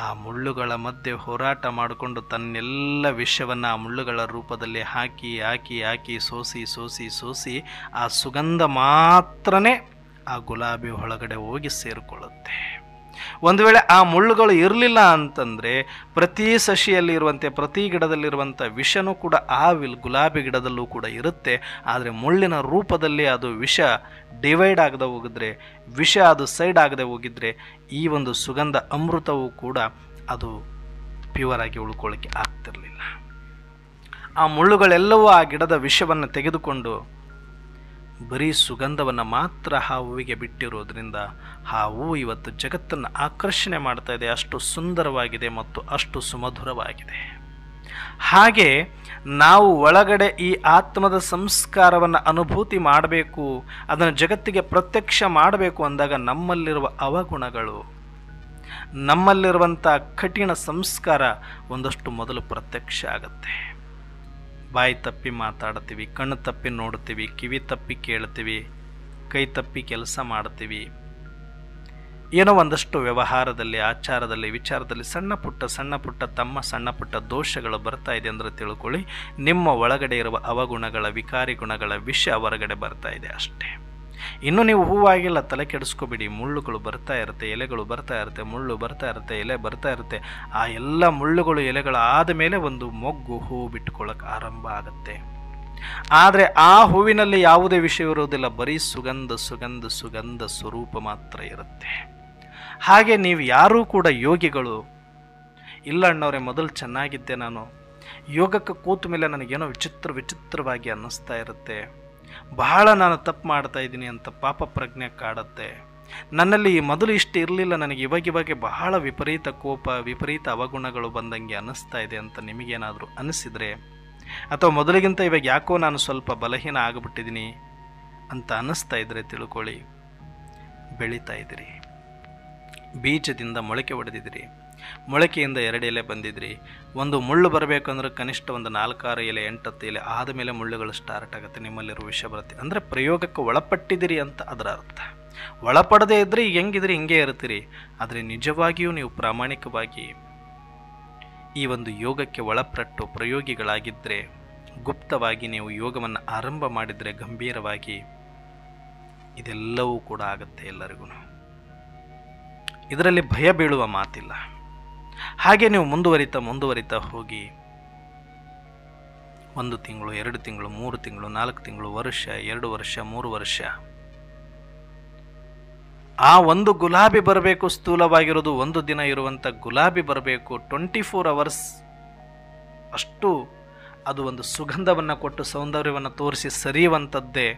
ಆ ಮುಳ್ಳುಗಳ ಮಧ್ಯೆ ಹೋರಾಟ ಮಾಡಿಕೊಂಡು ತನ್ನೆಲ್ಲ ವಿಷವನ್ನು ಆ ಮುಳ್ಳುಗಳ ರೂಪದಲ್ಲಿ ಹಾಕಿ ಹಾಕಿ ಹಾಕಿ ಸೋಸಿ ಸೋಸಿ ಸೋಸಿ ಆ ಸುಗಂಧ ಮಾತ್ರನೇ ಆ ಗುಲಾಬಿ ಒಳಗಡೆ ಹೋಗಿ ಸೇರಿಕೊಳ್ಳುತ್ತೆ. ಒಂದು ವೇಳೆ ಆ ಮುಳ್ಳುಗಳು ಇರಲಿಲ್ಲ ಅಂತಂದರೆ ಪ್ರತಿ ಸಸಿಯಲ್ಲಿ ಇರುವಂತೆ, ಪ್ರತಿ ಗಿಡದಲ್ಲಿರುವಂಥ ವಿಷನೂ ಕೂಡ ಆ ಗುಲಾಬಿ ಗಿಡದಲ್ಲೂ ಕೂಡ ಇರುತ್ತೆ. ಆದರೆ ಮುಳ್ಳಿನ ರೂಪದಲ್ಲಿ ಅದು ವಿಷ ಡಿವೈಡ್ ಆಗದೆ ಹೋಗಿದ್ರೆ, ವಿಷ ಅದು ಸೈಡ್ ಆಗದೆ ಹೋಗಿದ್ರೆ, ಈ ಒಂದು ಸುಗಂಧ ಅಮೃತವೂ ಕೂಡ ಅದು ಪ್ಯೂರ್ ಆಗಿ ಉಳ್ಕೊಳ್ಳಿಕ್ಕೆ ಆಗ್ತಿರಲಿಲ್ಲ. ಆ ಮುಳ್ಳುಗಳೆಲ್ಲವೂ ಆ ಗಿಡದ ವಿಷವನ್ನು ತೆಗೆದುಕೊಂಡು ಬರೀ ಸುಗಂಧವನ್ನು ಮಾತ್ರ ಆ ಹೂವಿಗೆ ಬಿಟ್ಟಿರೋದ್ರಿಂದ ಆ ಹೂವು ಇವತ್ತು ಜಗತ್ತನ್ನು ಆಕರ್ಷಣೆ ಮಾಡ್ತಾ ಇದೆ. ಅಷ್ಟು ಸುಂದರವಾಗಿದೆ ಮತ್ತು ಅಷ್ಟು ಸುಮಧುರವಾಗಿದೆ. ಹಾಗೆ ನಾವು ಒಳಗಡೆ ಈ ಆತ್ಮದ ಸಂಸ್ಕಾರವನ್ನು ಅನುಭೂತಿ ಮಾಡಬೇಕು, ಅದನ್ನು ಜಗತ್ತಿಗೆ ಪ್ರತ್ಯಕ್ಷ ಮಾಡಬೇಕು ಅಂದಾಗ ನಮ್ಮಲ್ಲಿರುವ ಅವಗುಣಗಳು, ನಮ್ಮಲ್ಲಿರುವಂಥ ಕಠಿಣ ಸಂಸ್ಕಾರ ಒಂದಷ್ಟು ಮೊದಲು ಪ್ರತ್ಯಕ್ಷ ಆಗುತ್ತೆ. ಬಾಯಿ ತಪ್ಪಿ ಮಾತಾಡ್ತೀವಿ, ಕಣ್ಣು ತಪ್ಪಿ ನೋಡ್ತೀವಿ, ಕಿವಿ ತಪ್ಪಿ ಕೇಳ್ತೀವಿ, ಕೈ ತಪ್ಪಿ ಕೆಲಸ ಮಾಡ್ತೀವಿ. ಏನೋ ಒಂದಷ್ಟು ವ್ಯವಹಾರದಲ್ಲಿ, ಆಚಾರದಲ್ಲಿ, ವಿಚಾರದಲ್ಲಿ ಸಣ್ಣ ಪುಟ್ಟ ತಮ್ಮ ಸಣ್ಣ ಪುಟ್ಟ ದೋಷಗಳು ಬರ್ತಾ ಇದೆ ಅಂದರೆ ತಿಳ್ಕೊಳ್ಳಿ, ನಿಮ್ಮ ಒಳಗಡೆ ಇರುವ ಅವಗುಣಗಳ, ವಿಕಾರಿ ಗುಣಗಳ ವಿಷ ಹೊರಗಡೆ ಬರ್ತಾ ಇದೆ ಅಷ್ಟೇ. ಇನ್ನು ನೀವು ಹೂವಾಗಿಲ್ಲ, ತಲೆ ಕೆಡಿಸ್ಕೋಬಿಡಿ. ಮುಳ್ಳುಗಳು ಬರ್ತಾ ಇರುತ್ತೆ, ಎಲೆಗಳು ಬರ್ತಾ ಇರುತ್ತೆ, ಮುಳ್ಳು ಬರ್ತಾ ಇರುತ್ತೆ, ಎಲೆ ಬರ್ತಾ ಇರುತ್ತೆ. ಆ ಎಲ್ಲ ಮುಳ್ಳುಗಳು, ಎಲೆಗಳು ಆದ ಮೇಲೆ ಒಂದು ಮೊಗ್ಗು ಹೂವು ಬಿಟ್ಕೊಳ್ಳೋಕೆ ಆರಂಭ ಆಗುತ್ತೆ. ಆದರೆ ಆ ಹೂವಿನಲ್ಲಿ ಯಾವುದೇ ವಿಷಯ ಇರೋದಿಲ್ಲ, ಬರೀ ಸುಗಂಧ ಸುಗಂಧ ಸುಗಂಧ ಸ್ವರೂಪ ಮಾತ್ರ ಇರುತ್ತೆ. ಹಾಗೆ ನೀವು ಯಾರೂ ಕೂಡ ಯೋಗಿಗಳು ಇಲ್ಲ ಅಣ್ಣವ್ರೆ, ಮೊದಲು ಚೆನ್ನಾಗಿದ್ದೆ, ನಾನು ಯೋಗಕ್ಕೆ ಕೂತ ಮೇಲೆ ನನಗೇನೋ ವಿಚಿತ್ರವಾಗಿ ಅನ್ನಿಸ್ತಾ ಇರುತ್ತೆ, ಬಹಳ ನಾನು ತಪ್ಪು ಮಾಡ್ತಾ ಇದ್ದೀನಿ ಅಂತ ಪಾಪ ಪ್ರಜ್ಞೆ ಕಾಡುತ್ತೆ. ನನ್ನಲ್ಲಿ ಮೊದಲು ಇಷ್ಟು ಇರಲಿಲ್ಲ, ನನಗೆ ಇವಾಗ ಬಹಳ ವಿಪರೀತ ಕೋಪ, ವಿಪರೀತ ಅವಗುಣಗಳು ಬಂದಂಗೆ ಅನ್ನಿಸ್ತಾ ಇದೆ ಅಂತ ನಿಮಗೇನಾದರೂ ಅನಿಸಿದರೆ ಅಥವಾ ಮೊದಲಿಗಿಂತ ಇವಾಗ ಯಾಕೋ ನಾನು ಸ್ವಲ್ಪ ಬಲಹೀನ ಆಗಿಬಿಟ್ಟಿದ್ದೀನಿ ಅಂತ ಅನ್ನಿಸ್ತಾ ಇದ್ದರೆ ತಿಳ್ಕೊಳ್ಳಿ, ಬೆಳೀತಾ ಇದ್ದೀರಿ. ಬೀಜದಿಂದ ಮೊಳಕೆ ಹೊಡೆದಿದ್ದೀರಿ, ಮೊಳಕೆಯಿಂದ 2 ಎಲೆ ಬಂದಿದ್ರಿ. ಒಂದು ಮುಳ್ಳು ಬರಬೇಕಂದ್ರೆ ಕನಿಷ್ಠ ಒಂದು 4-6 ಎಲೆ 8-10 ಎಲೆ ಆದಮೇಲೆ ಮುಳ್ಳುಗಳು ಸ್ಟಾರ್ಟ್ ಆಗುತ್ತೆ, ನಿಮ್ಮಲ್ಲಿರುವ ವಿಷ ಬರುತ್ತೆ. ಅಂದರೆ ಪ್ರಯೋಗಕ್ಕೆ ಒಳಪಟ್ಟಿದ್ದೀರಿ ಅಂತ ಅದರ ಅರ್ಥ. ಒಳಪಡದೇ ಇದ್ದರೆ ಈಗ ಹೆಂಗಿದ್ರಿ ಹಿಂಗೆ ಇರ್ತೀರಿ. ಆದರೆ ನಿಜವಾಗಿಯೂ ನೀವು ಪ್ರಾಮಾಣಿಕವಾಗಿ ಈ ಒಂದು ಯೋಗಕ್ಕೆ ಒಳಪಟ್ಟು ಪ್ರಯೋಗಿಗಳಾಗಿದ್ದರೆ, ಗುಪ್ತವಾಗಿ ನೀವು ಯೋಗವನ್ನು ಆರಂಭ ಮಾಡಿದರೆ ಗಂಭೀರವಾಗಿ, ಇದೆಲ್ಲವೂ ಕೂಡ ಆಗುತ್ತೆ ಎಲ್ಲರಿಗೂ. ಇದರಲ್ಲಿ ಭಯ ಬೀಳುವ ಮಾತಿಲ್ಲ. ಹಾಗೆ ನೀವು ಮುಂದುವರಿತಾ ಹೋಗಿ 1 ತಿಂಗಳು, 2 ತಿಂಗಳು, 3 ತಿಂಗಳು, 4 ತಿಂಗಳು, ವರ್ಷ, 2 ವರ್ಷ, 3 ವರ್ಷ, ಆ ಒಂದು ಗುಲಾಬಿ ಬರಬೇಕು, ಸ್ಥೂಲವಾಗಿರೋದು 1 ದಿನ ಇರುವಂಥ ಗುಲಾಬಿ ಬರಬೇಕು, 24 hours ಅಷ್ಟು ಅದು ಒಂದು ಸುಗಂಧವನ್ನು ಕೊಟ್ಟು ಸೌಂದರ್ಯವನ್ನು ತೋರಿಸಿ ಸರಿಯುವಂಥದ್ದೇ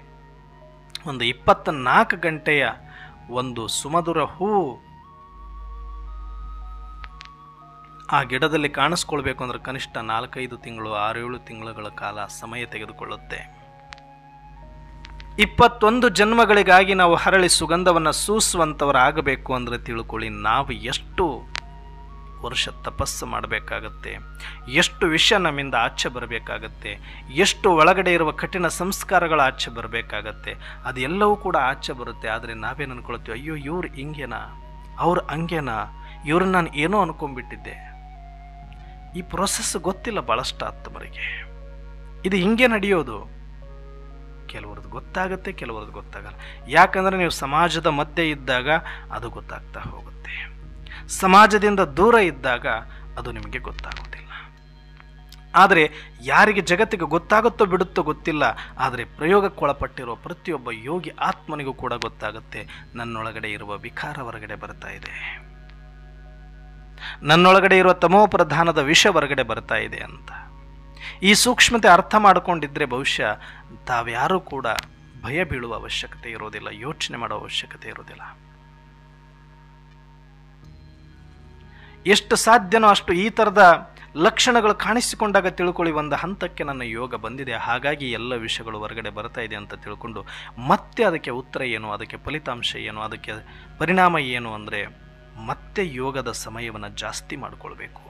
ಒಂದು 24 ಗಂಟೆಯ ಒಂದು ಸುಮಧುರ ಹೂವು ಆ ಗಿಡದಲ್ಲಿ ಕಾಣಿಸ್ಕೊಳ್ಬೇಕು ಅಂದ್ರೆ ಕನಿಷ್ಠ 4-5 ತಿಂಗಳು, 6-7 ತಿಂಗಳುಗಳ ಕಾಲ ಸಮಯ ತೆಗೆದುಕೊಳ್ಳುತ್ತೆ. 21 ಜನ್ಮಗಳಿಗಾಗಿ ನಾವು ಹರಳಿ ಸುಗಂಧವನ್ನು ಸೂಸುವಂಥವರಾಗಬೇಕು ಅಂದರೆ ತಿಳ್ಕೊಳ್ಳಿ, ನಾವು ಎಷ್ಟು ವರ್ಷ ತಪಸ್ಸು ಮಾಡಬೇಕಾಗತ್ತೆ, ಎಷ್ಟು ವಿಷಯ ನಮ್ಮಿಂದ ಆಚೆ ಬರಬೇಕಾಗತ್ತೆ, ಎಷ್ಟು ಒಳಗಡೆ ಇರುವ ಕಠಿಣ ಸಂಸ್ಕಾರಗಳು ಆಚೆ ಬರಬೇಕಾಗತ್ತೆ. ಅದೆಲ್ಲವೂ ಕೂಡ ಆಚೆ ಬರುತ್ತೆ. ಆದರೆ ನಾವೇನು ಅನ್ಕೊಳ್ತೀವಿ, ಅಯ್ಯೋ ಇವ್ರು ಹಿಂಗೇನಾ, ಅವ್ರು ಹಂಗೇನಾ, ಇವ್ರನ್ನ ನಾನು ಏನೋ ಅನ್ಕೊಂಡ್ಬಿಟ್ಟಿದ್ದೆ. ಈ ಪ್ರೊಸೆಸ್ ಗೊತ್ತಿಲ್ಲ ಭಾಳಷ್ಟು ಆತ್ಮರಿಗೆ. ಇದು ಹಿಂಗೆ ನಡೆಯೋದು. ಕೆಲವ್ರದ್ದು ಗೊತ್ತಾಗುತ್ತೆ, ಕೆಲವ್ರದ್ದು ಗೊತ್ತಾಗಲ್ಲ. ಯಾಕಂದರೆ ನೀವು ಸಮಾಜದ ಮಧ್ಯೆ ಇದ್ದಾಗ ಅದು ಗೊತ್ತಾಗ್ತಾ ಹೋಗುತ್ತೆ, ಸಮಾಜದಿಂದ ದೂರ ಇದ್ದಾಗ ಅದು ನಿಮಗೆ ಗೊತ್ತಾಗೋದಿಲ್ಲ. ಆದರೆ ಯಾರಿಗೆ ಜಗತ್ತಿಗೆ ಗೊತ್ತಾಗುತ್ತೋ ಬಿಡುತ್ತೋ ಗೊತ್ತಿಲ್ಲ. ಆದರೆ ಪ್ರಯೋಗಕ್ಕೊಳಪಟ್ಟಿರೋ ಪ್ರತಿಯೊಬ್ಬ ಯೋಗಿ ಆತ್ಮನಿಗೂ ಕೂಡ ಗೊತ್ತಾಗುತ್ತೆ, ನನ್ನೊಳಗಡೆ ಇರುವ ವಿಕಾರ ಹೊರಗಡೆ ಬರ್ತಾ ಇದೆ, ನನ್ನೊಳಗಡೆ ಇರುವ ತಮೋ ಪ್ರಧಾನದ ವಿಷ ಹೊರಗಡೆ ಬರ್ತಾ ಇದೆ ಅಂತ. ಈ ಸೂಕ್ಷ್ಮತೆ ಅರ್ಥ ಮಾಡಿಕೊಂಡಿದ್ರೆ ಬಹುಶಃ ತಾವ್ಯಾರೂ ಕೂಡ ಭಯ ಬೀಳುವ ಅವಶ್ಯಕತೆ ಇರೋದಿಲ್ಲ, ಯೋಚನೆ ಮಾಡೋ ಅವಶ್ಯಕತೆ ಇರೋದಿಲ್ಲ. ಎಷ್ಟು ಸಾಧ್ಯನೋ ಅಷ್ಟು ಈ ಥರದ ಲಕ್ಷಣಗಳು ಕಾಣಿಸಿಕೊಂಡಾಗ ತಿಳ್ಕೊಳ್ಳಿ, ಒಂದು ಹಂತಕ್ಕೆ ನನ್ನ ಯೋಗ ಬಂದಿದೆ, ಹಾಗಾಗಿ ಎಲ್ಲ ವಿಷಯಗಳು ಹೊರಗಡೆ ಬರ್ತಾ ಇದೆ ಅಂತ ತಿಳ್ಕೊಂಡು ಮತ್ತೆ ಅದಕ್ಕೆ ಉತ್ತರ ಏನು, ಅದಕ್ಕೆ ಫಲಿತಾಂಶ ಏನು, ಅದಕ್ಕೆ ಪರಿಣಾಮ ಏನು ಅಂದರೆ ಮತ್ತೆ ಯೋಗದ ಸಮಯವನ್ನು ಜಾಸ್ತಿ ಮಾಡಿಕೊಳ್ಬೇಕು,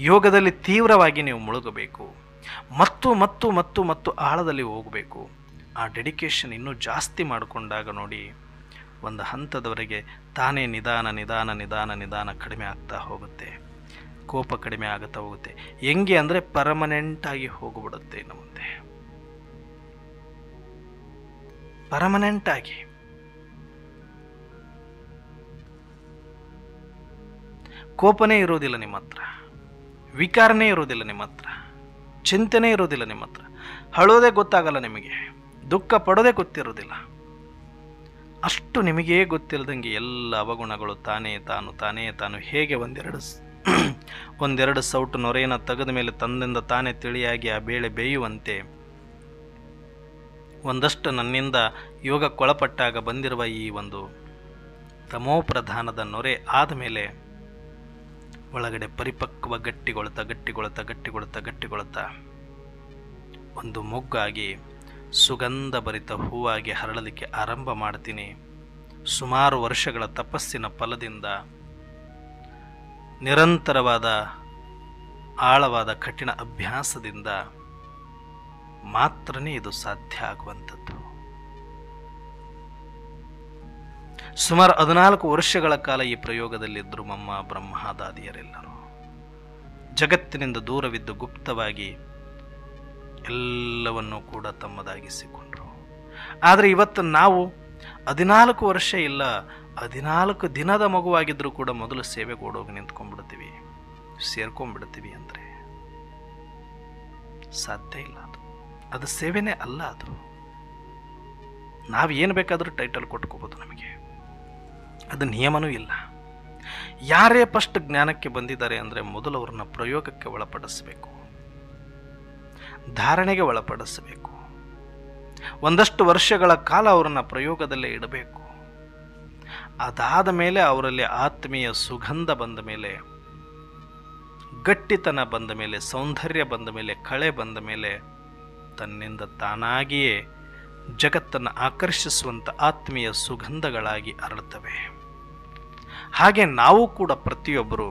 ಯೋಗದಲ್ಲಿ ತೀವ್ರವಾಗಿ ನೀವು ಮುಳುಗಬೇಕು, ಮತ್ತು ಆಳದಲ್ಲಿ ಹೋಗಬೇಕು. ಆ ಡೆಡಿಕೇಶನ್ ಇನ್ನೂ ಜಾಸ್ತಿ ಮಾಡಿಕೊಂಡಾಗ ನೋಡಿ, ಒಂದು ಹಂತದವರೆಗೆ ತಾನೇ ನಿಧಾನ ಕಡಿಮೆ ಆಗ್ತಾ ಹೋಗುತ್ತೆ, ಕೋಪ ಕಡಿಮೆ ಆಗುತ್ತಾ ಹೋಗುತ್ತೆ. ಹೆಂಗೆ ಅಂದರೆ ಪರ್ಮನೆಂಟಾಗಿ ಹೋಗ್ಬಿಡುತ್ತೆ ಇನ್ನು ಮುಂದೆ, ಪರ್ಮನೆಂಟಾಗಿ. ಕೋಪನೇ ಇರೋದಿಲ್ಲ ನಿಮ್ಮ ಹತ್ರ, ವಿಕಾರನೇ ಇರೋದಿಲ್ಲ ನಿಮ್ಮ ಹತ್ರ, ಚಿಂತನೆ ಇರೋದಿಲ್ಲ ನಿಮ್ಮ ಹತ್ರ, ಅಳೋದೇ ಗೊತ್ತಾಗಲ್ಲ ನಿಮಗೆ, ದುಃಖ ಪಡೋದೇ ಗೊತ್ತಿರೋದಿಲ್ಲ. ಅಷ್ಟು ನಿಮಗೇ ಗೊತ್ತಿಲ್ಲದಂಗೆ ಎಲ್ಲ ಅವಗುಣಗಳು ತಾನೇ ತಾನು ಹೇಗೆ ಒಂದೆರಡು ಸೌಟು ನೊರೆಯನ್ನು ತೆಗೆದ ಮೇಲೆ ತಂದಿಂದ ತಾನೇ ತಿಳಿಯಾಗಿ ಆ ಬೇಳೆ ಬೇಯುವಂತೆ ಒಂದಷ್ಟು ನನ್ನಿಂದ ಯೋಗಕ್ಕೊಳಪಟ್ಟಾಗ ಬಂದಿರುವ ಈ ಒಂದು ತಮೋ ಪ್ರಧಾನದ ನೊರೆ ಆದಮೇಲೆ ಒಳಗಡೆ ಪರಿಪಕ್ವ ಗಟ್ಟಿಗೊಳ್ತಾ ಒಂದು ಮೊಗ್ಗಾಗಿ ಸುಗಂಧ ಭರಿತ ಹೂವಾಗಿ ಹರಳಲಿಕ್ಕೆ ಆರಂಭ ಮಾಡ್ತೀನಿ. ಸುಮಾರು ವರ್ಷಗಳ ತಪಸ್ಸಿನ ಫಲದಿಂದ, ನಿರಂತರವಾದ ಆಳವಾದ ಕಠಿಣ ಅಭ್ಯಾಸದಿಂದ ಮಾತ್ರನೇ ಇದು ಸಾಧ್ಯ ಆಗುವಂಥದ್ದು. ಸುಮಾರು 14 ವರ್ಷಗಳ ಕಾಲ ಈ ಪ್ರಯೋಗದಲ್ಲಿದ್ದರು ಮಮ್ಮ ಬ್ರಹ್ಮಾದಾದಿಯರೆಲ್ಲರೂ. ಜಗತ್ತಿನಿಂದ ದೂರವಿದ್ದು ಗುಪ್ತವಾಗಿ ಎಲ್ಲವನ್ನೂ ಕೂಡ ತಮ್ಮದಾಗಿಸಿಕೊಂಡ್ರು. ಆದರೆ ಇವತ್ತು ನಾವು 14 ವರ್ಷ ಇಲ್ಲ, 14 ದಿನದ ಮಗುವಾಗಿದ್ದರೂ ಕೂಡ ಮೊದಲು ಸೇವೆಗೆ ಓಡೋಗಿ ನಿಂತ್ಕೊಂಡ್ಬಿಡ್ತೀವಿ, ಸೇರ್ಕೊಂಡ್ಬಿಡ್ತೀವಿ ಅಂದರೆ ಸಾಧ್ಯ ಇಲ್ಲ. ಅದು ಸೇವೆನೇ ಅಲ್ಲ. ಅದು ನಾವು ಏನು ಬೇಕಾದರೂ ಟೈಟಲ್ ಕೊಟ್ಕೋಬೋದು, ನಮಗೆ ಅದು ನಿಯಮನೂ ಇಲ್ಲ. ಯಾರೇ ಫಸ್ಟ್ ಜ್ಞಾನಕ್ಕೆ ಬಂದಿದ್ದಾರೆ ಅಂದರೆ ಮೊದಲು ಅವ್ರನ್ನ ಪ್ರಯೋಗಕ್ಕೆ ಒಳಪಡಿಸಬೇಕು, ಧಾರಣೆಗೆ ಒಳಪಡಿಸಬೇಕು. ಒಂದಷ್ಟು ವರ್ಷಗಳ ಕಾಲ ಅವರನ್ನು ಪ್ರಯೋಗದಲ್ಲೇ ಇಡಬೇಕು. ಅದಾದ ಮೇಲೆ ಅವರಲ್ಲಿ ಆತ್ಮೀಯ ಸುಗಂಧ ಬಂದ ಮೇಲೆ ಗಟ್ಟಿತನ ಬಂದ ಮೇಲೆ, ಸೌಂದರ್ಯ ಬಂದ ಮೇಲೆ, ಕಳೆ ಬಂದ ಮೇಲೆ ತನ್ನಿಂದ ತಾನಾಗಿಯೇ ಜಗತ್ತನ್ನು ಆಕರ್ಷಿಸುವಂಥ ಆತ್ಮೀಯ ಸುಗಂಧಗಳಾಗಿ ಅರಳುತ್ತವೆ. ಹಾಗೆ ನಾವು ಕೂಡ ಪ್ರತಿಯೊಬ್ಬರು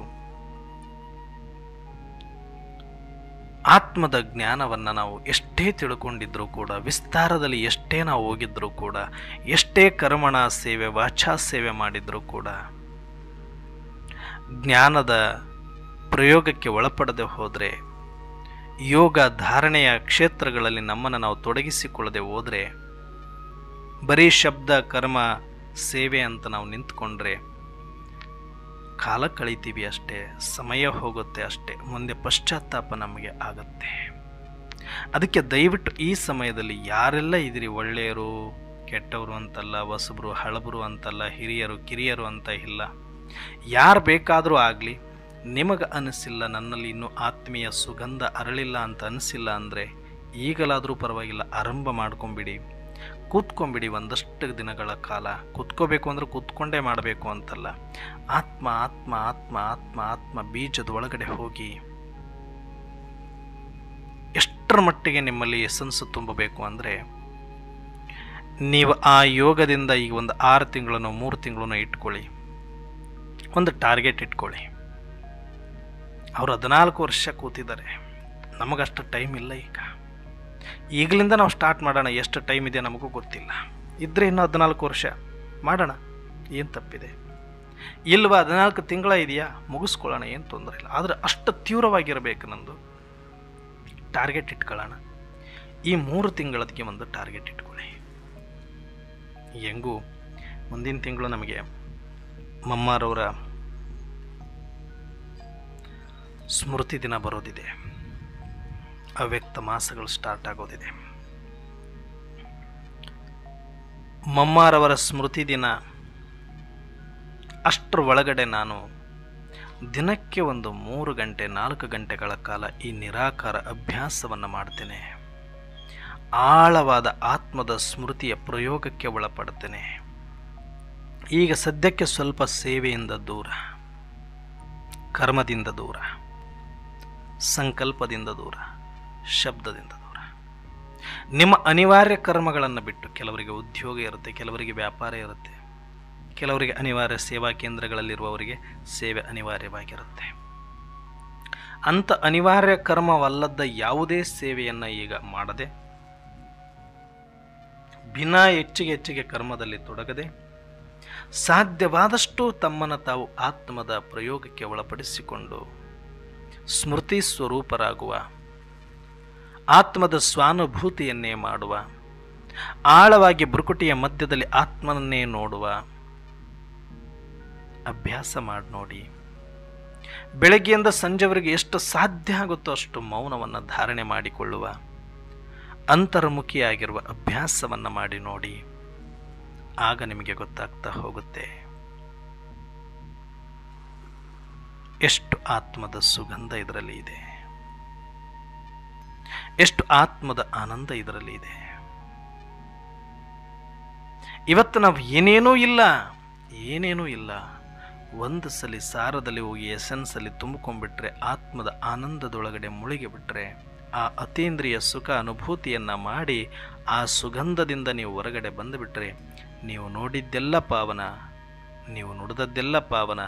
ಆತ್ಮದ ಜ್ಞಾನವನ್ನು ನಾವು ಎಷ್ಟೇ ತಿಳ್ಕೊಂಡಿದ್ರೂ ಕೂಡ, ವಿಸ್ತಾರದಲ್ಲಿ ಎಷ್ಟೇ ನಾವು ಹೋಗಿದ್ರೂ ಕೂಡ, ಎಷ್ಟೇ ಕರ್ಮಣ ಸೇವೆ ವಾಚಾ ಸೇವೆ ಮಾಡಿದ್ರೂ ಕೂಡ, ಜ್ಞಾನದ ಪ್ರಯೋಗಕ್ಕೆ ಒಳಪಡದೆ ಹೋದರೆ, ಯೋಗ ಧಾರಣೆಯ ಕ್ಷೇತ್ರಗಳಲ್ಲಿ ನಮ್ಮನ್ನು ನಾವು ತೊಡಗಿಸಿಕೊಳ್ಳದೆ ಹೋದರೆ, ಬರೀ ಶಬ್ದ ಕರ್ಮ ಸೇವೆ ಅಂತ ನಾವು ನಿಂತ್ಕೊಂಡ್ರೆ ಕಾಲ ಕಳೀತೀವಿ ಅಷ್ಟೇ, ಸಮಯ ಹೋಗುತ್ತೆ ಅಷ್ಟೇ, ಮುಂದೆ ಪಶ್ಚಾತ್ತಾಪ ನಮಗೆ ಆಗತ್ತೆ. ಅದಕ್ಕೆ ದಯವಿಟ್ಟು ಈ ಸಮಯದಲ್ಲಿ ಯಾರೆಲ್ಲ ಇದ್ದೀರಿ, ಒಳ್ಳೆಯರು ಕೆಟ್ಟವರು ಅಂತಲ್ಲ, ಹೊಸಬರು ಹಳಬರು ಅಂತಲ್ಲ, ಹಿರಿಯರು ಕಿರಿಯರು ಅಂತ ಇಲ್ಲ, ಯಾರು ಬೇಕಾದರೂ ಆಗಲಿ, ನಿಮಗೆ ಅನಿಸಿಲ್ಲ ನನ್ನಲ್ಲಿ ಇನ್ನೂ ಆತ್ಮೀಯ ಸುಗಂಧ ಅರಳಿಲ್ಲ ಅಂತ ಅನಿಸಿಲ್ಲ ಅಂದರೆ ಈಗಲಾದರೂ ಪರವಾಗಿಲ್ಲ, ಆರಂಭ ಮಾಡ್ಕೊಂಬಿಡಿ, ಕೂತ್ಕೊಂಬಿಡಿ. ಒಂದಷ್ಟು ದಿನಗಳ ಕಾಲ ಕೂತ್ಕೋಬೇಕು ಅಂದರೆ ಕೂತ್ಕೊಂಡೇ ಮಾಡಬೇಕು ಅಂತಲ್ಲ. ಆತ್ಮ ಆತ್ಮ ಆತ್ಮ ಆತ್ಮ ಆತ್ಮ ಬೀಜದ ಒಳಗಡೆ ಹೋಗಿ ಎಷ್ಟರ ಮಟ್ಟಿಗೆ ನಿಮ್ಮಲ್ಲಿ ಎಸೆನ್ಸು ತುಂಬಬೇಕು ಅಂದರೆ, ನೀವು ಆ ಯೋಗದಿಂದ ಈಗ ಒಂದು 6 ತಿಂಗಳನ್ನು 3 ತಿಂಗಳನ್ನು ಇಟ್ಕೊಳ್ಳಿ, ಒಂದು ಟಾರ್ಗೆಟ್ ಇಟ್ಕೊಳ್ಳಿ. ಅವರು 14 ವರ್ಷ ಕೂತಿದ್ದಾರೆ, ನಮಗಷ್ಟು ಟೈಮ್ ಇಲ್ಲ. ಈಗಲಿಂದ ನಾವು ಸ್ಟಾರ್ಟ್ ಮಾಡೋಣ. ಎಷ್ಟು ಟೈಮ್ ಇದೆ ನಮಗೂ ಗೊತ್ತಿಲ್ಲ. ಇದ್ದರೆ ಇನ್ನೂ 14 ವರ್ಷ ಮಾಡೋಣ, ಏನು ತಪ್ಪಿದೆ? ಇಲ್ವಾ 14 ತಿಂಗಳ ಇದೆಯಾ, ಮುಗಿಸ್ಕೊಳ್ಳೋಣ, ಏನು ತೊಂದರೆ ಇಲ್ಲ. ಆದರೆ ಅಷ್ಟು ತೀವ್ರವಾಗಿರಬೇಕು. ನಂದು ಟಾರ್ಗೆಟ್ ಇಟ್ಕೊಳ್ಳೋಣ. ಈ 3 ತಿಂಗಳದಕ್ಕೆ ಒಂದು ಟಾರ್ಗೆಟ್ ಇಟ್ಕೊಳ್ಳಿ. ಹೆಂಗೂ ಮುಂದಿನ ತಿಂಗಳು ನಮಗೆ ಮಮ್ಮಾರವರ ಸ್ಮೃತಿ ದಿನ ಬರೋದಿದೆ, ಅವ್ಯಕ್ತ ಮಾಸಗಳು ಸ್ಟಾರ್ಟ್ ಆಗೋದಿದೆ. ಮಮ್ಮಾರವರ ಸ್ಮೃತಿ ದಿನ ಅಷ್ಟರ ಒಳಗಡೆ ನಾನು ದಿನಕ್ಕೆ ಒಂದು 3 ಗಂಟೆ 4 ಗಂಟೆಗಳ ಕಾಲ ಈ ನಿರಾಕಾರ ಅಭ್ಯಾಸವನ್ನು ಮಾಡ್ತೇನೆ. ಆಳವಾದ ಆತ್ಮದ ಸ್ಮೃತಿಯ ಪ್ರಯೋಗಕ್ಕೆ ಒಳಪಡ್ತೇನೆ. ಈಗ ಸದ್ಯಕ್ಕೆ ಸ್ವಲ್ಪ ಸೇವೆಯಿಂದ ದೂರ, ಕರ್ಮದಿಂದ ದೂರ, ಸಂಕಲ್ಪದಿಂದ ದೂರ, ಶಬ್ದದಿಂದ ದೂರ. ನಿಮ್ಮ ಅನಿವಾರ್ಯ ಕರ್ಮಗಳನ್ನು ಬಿಟ್ಟು, ಕೆಲವರಿಗೆ ಉದ್ಯೋಗ ಇರುತ್ತೆ, ಕೆಲವರಿಗೆ ವ್ಯಾಪಾರ ಇರುತ್ತೆ, ಕೆಲವರಿಗೆ ಅನಿವಾರ್ಯ ಸೇವಾ ಕೇಂದ್ರಗಳಲ್ಲಿರುವವರಿಗೆ ಸೇವೆ ಅನಿವಾರ್ಯವಾಗಿರುತ್ತೆ. ಅಂಥ ಅನಿವಾರ್ಯ ಕರ್ಮವಲ್ಲದ ಯಾವುದೇ ಸೇವೆಯನ್ನು ಈಗ ಮಾಡದೆ, ಬಿನಾ ಹೆಚ್ಚಿಗೆ ಕರ್ಮದಲ್ಲಿ ತೊಡಗದೆ, ಸಾಧ್ಯವಾದಷ್ಟು ತಮ್ಮನ್ನು ತಾವು ಆತ್ಮದ ಪ್ರಯೋಗಕ್ಕೆ ಒಳಪಡಿಸಿಕೊಂಡು ಸ್ಮೃತಿ ಸ್ವರೂಪರಾಗುವ, ಆತ್ಮದ ಸ್ವಾನುಭೂತಿಯನ್ನೇ ಮಾಡುವ, ಆಳವಾಗಿ ಬೃಕುಟಿಯ ಮಧ್ಯದಲ್ಲಿ ಆತ್ಮನನ್ನೇ ನೋಡುವ ಅಭ್ಯಾಸ ಮಾಡಿ ನೋಡಿ. ಬೆಳಗ್ಗೆಯಿಂದ ಸಂಜೆವರೆಗೆ ಎಷ್ಟು ಸಾಧ್ಯ ಆಗುತ್ತೋ ಅಷ್ಟು ಮೌನವನ್ನು ಧಾರಣೆ ಮಾಡಿಕೊಳ್ಳುವ, ಅಂತರ್ಮುಖಿಯಾಗಿರುವ ಅಭ್ಯಾಸವನ್ನು ಮಾಡಿ ನೋಡಿ. ಆಗ ನಿಮಗೆ ಗೊತ್ತಾಗ್ತಾ ಹೋಗುತ್ತೆ ಎಷ್ಟು ಆತ್ಮದ ಸುಗಂಧ ಇದರಲ್ಲಿ ಇದೆ, ಎಷ್ಟು ಆತ್ಮದ ಆನಂದ ಇದರಲ್ಲಿ ಇದೆ. ಇವತ್ತು ನಾವು ಏನೇನೂ ಇಲ್ಲ, ಒಂದು ಸಲ ಸಾರದಲ್ಲಿ ಹೋಗಿ ಎಸೆನ್ಸಲ್ಲಿ ತುಂಬಿಕೊಂಡ್ಬಿಟ್ರೆ, ಆತ್ಮದ ಆನಂದದೊಳಗಡೆ ಮುಳುಗಿ ಬಿಟ್ರೆ, ಆ ಅತೀಂದ್ರಿಯ ಸುಖ ಅನುಭೂತಿಯನ್ನು ಮಾಡಿ ಆ ಸುಗಂಧದಿಂದ ನೀವು ಹೊರಗಡೆ ಬಂದುಬಿಟ್ರೆ, ನೀವು ನೋಡಿದ್ದೆಲ್ಲ ಪಾವನ, ನೀವು ನುಡಿದದ್ದೆಲ್ಲ ಪಾವನ,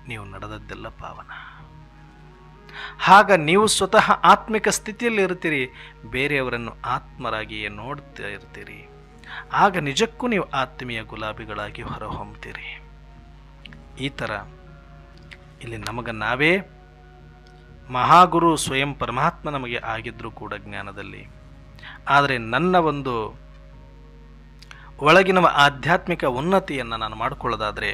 ನೀವು ನಡೆದದ್ದೆಲ್ಲ ಪಾವನ. ಆಗ ನೀವು ಸ್ವತಃ ಆತ್ಮಿಕ ಸ್ಥಿತಿಯಲ್ಲಿ ಇರ್ತೀರಿ, ಬೇರೆಯವರನ್ನು ಆತ್ಮರಾಗಿಯೇ ನೋಡ್ತಾ ಇರ್ತೀರಿ. ಆಗ ನಿಜಕ್ಕೂ ನೀವು ಆತ್ಮೀಯ ಗುಲಾಬಿಗಳಾಗಿ ಹೊರಹೊಮ್ಮತೀರಿ. ಈ ಥರ ಇಲ್ಲಿ ನಮಗೆ ನಾವೇ ಮಹಾಗುರು ಸ್ವಯಂ ಪರಮಾತ್ಮ ನಮಗೆ ಆಗಿದ್ರೂ ಕೂಡ ಜ್ಞಾನದಲ್ಲಿ, ಆದರೆ ನನ್ನ ಒಂದು ಒಳಗಿನ ಆಧ್ಯಾತ್ಮಿಕ ಉನ್ನತಿಯನ್ನು ನಾನು ಮಾಡಿಕೊಳ್ಳೋದಾದರೆ,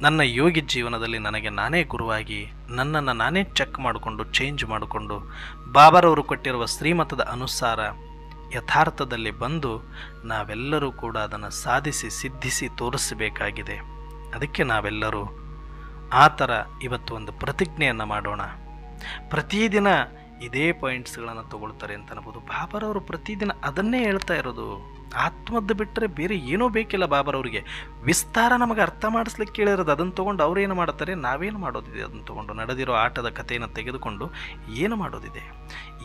ನನ್ನ ಯೋಗಿ ಜೀವನದಲ್ಲಿ ನನಗೆ ನಾನೇ ಗುರುವಾಗಿ ನನ್ನನ್ನು ನಾನೇ ಚೆಕ್ ಮಾಡಿಕೊಂಡು ಚೇಂಜ್ ಮಾಡಿಕೊಂಡು ಬಾಬಾರವರು ಕೊಟ್ಟಿರುವ ಶ್ರೀಮತದ ಅನುಸಾರ ಯಥಾರ್ಥದಲ್ಲಿ ಬಂದು ನಾವೆಲ್ಲರೂ ಕೂಡ ಅದನ್ನು ಸಾಧಿಸಿ ಸಿದ್ಧಿಸಿ ತೋರಿಸಬೇಕಾಗಿದೆ. ಅದಕ್ಕೆ ನಾವೆಲ್ಲರೂ ಆ ಥರ ಇವತ್ತು ಒಂದು ಪ್ರತಿಜ್ಞೆಯನ್ನು ಮಾಡೋಣ. ಪ್ರತಿದಿನ ಇದೇ ಪಾಯಿಂಟ್ಸ್ಗಳನ್ನು ತಗೊಳ್ತಾರೆ ಅಂತ ಅನ್ಬೋದು. ಬಾಬಾರವರು ಪ್ರತಿದಿನ ಅದನ್ನೇ ಹೇಳ್ತಾ ಇರೋದು. ಆತ್ಮದ್ದು ಬಿಟ್ಟರೆ ಬೇರೆ ಏನೂ ಬೇಕಿಲ್ಲ ಬಾಬರವ್ರಿಗೆ. ವಿಸ್ತಾರ ನಮಗೆ ಅರ್ಥ ಮಾಡಿಸ್ಲಿಕ್ಕೆ ಕೇಳಿರೋದು. ಅದನ್ನು ತೊಗೊಂಡು ಅವ್ರೇನು ಮಾಡ್ತಾರೆ, ನಾವೇನು ಮಾಡೋದಿದೆ ಅದನ್ನು ತೊಗೊಂಡು? ನಡೆದಿರೋ ಆಟದ ಕಥೆಯನ್ನು ತೆಗೆದುಕೊಂಡು ಏನು ಮಾಡೋದಿದೆ?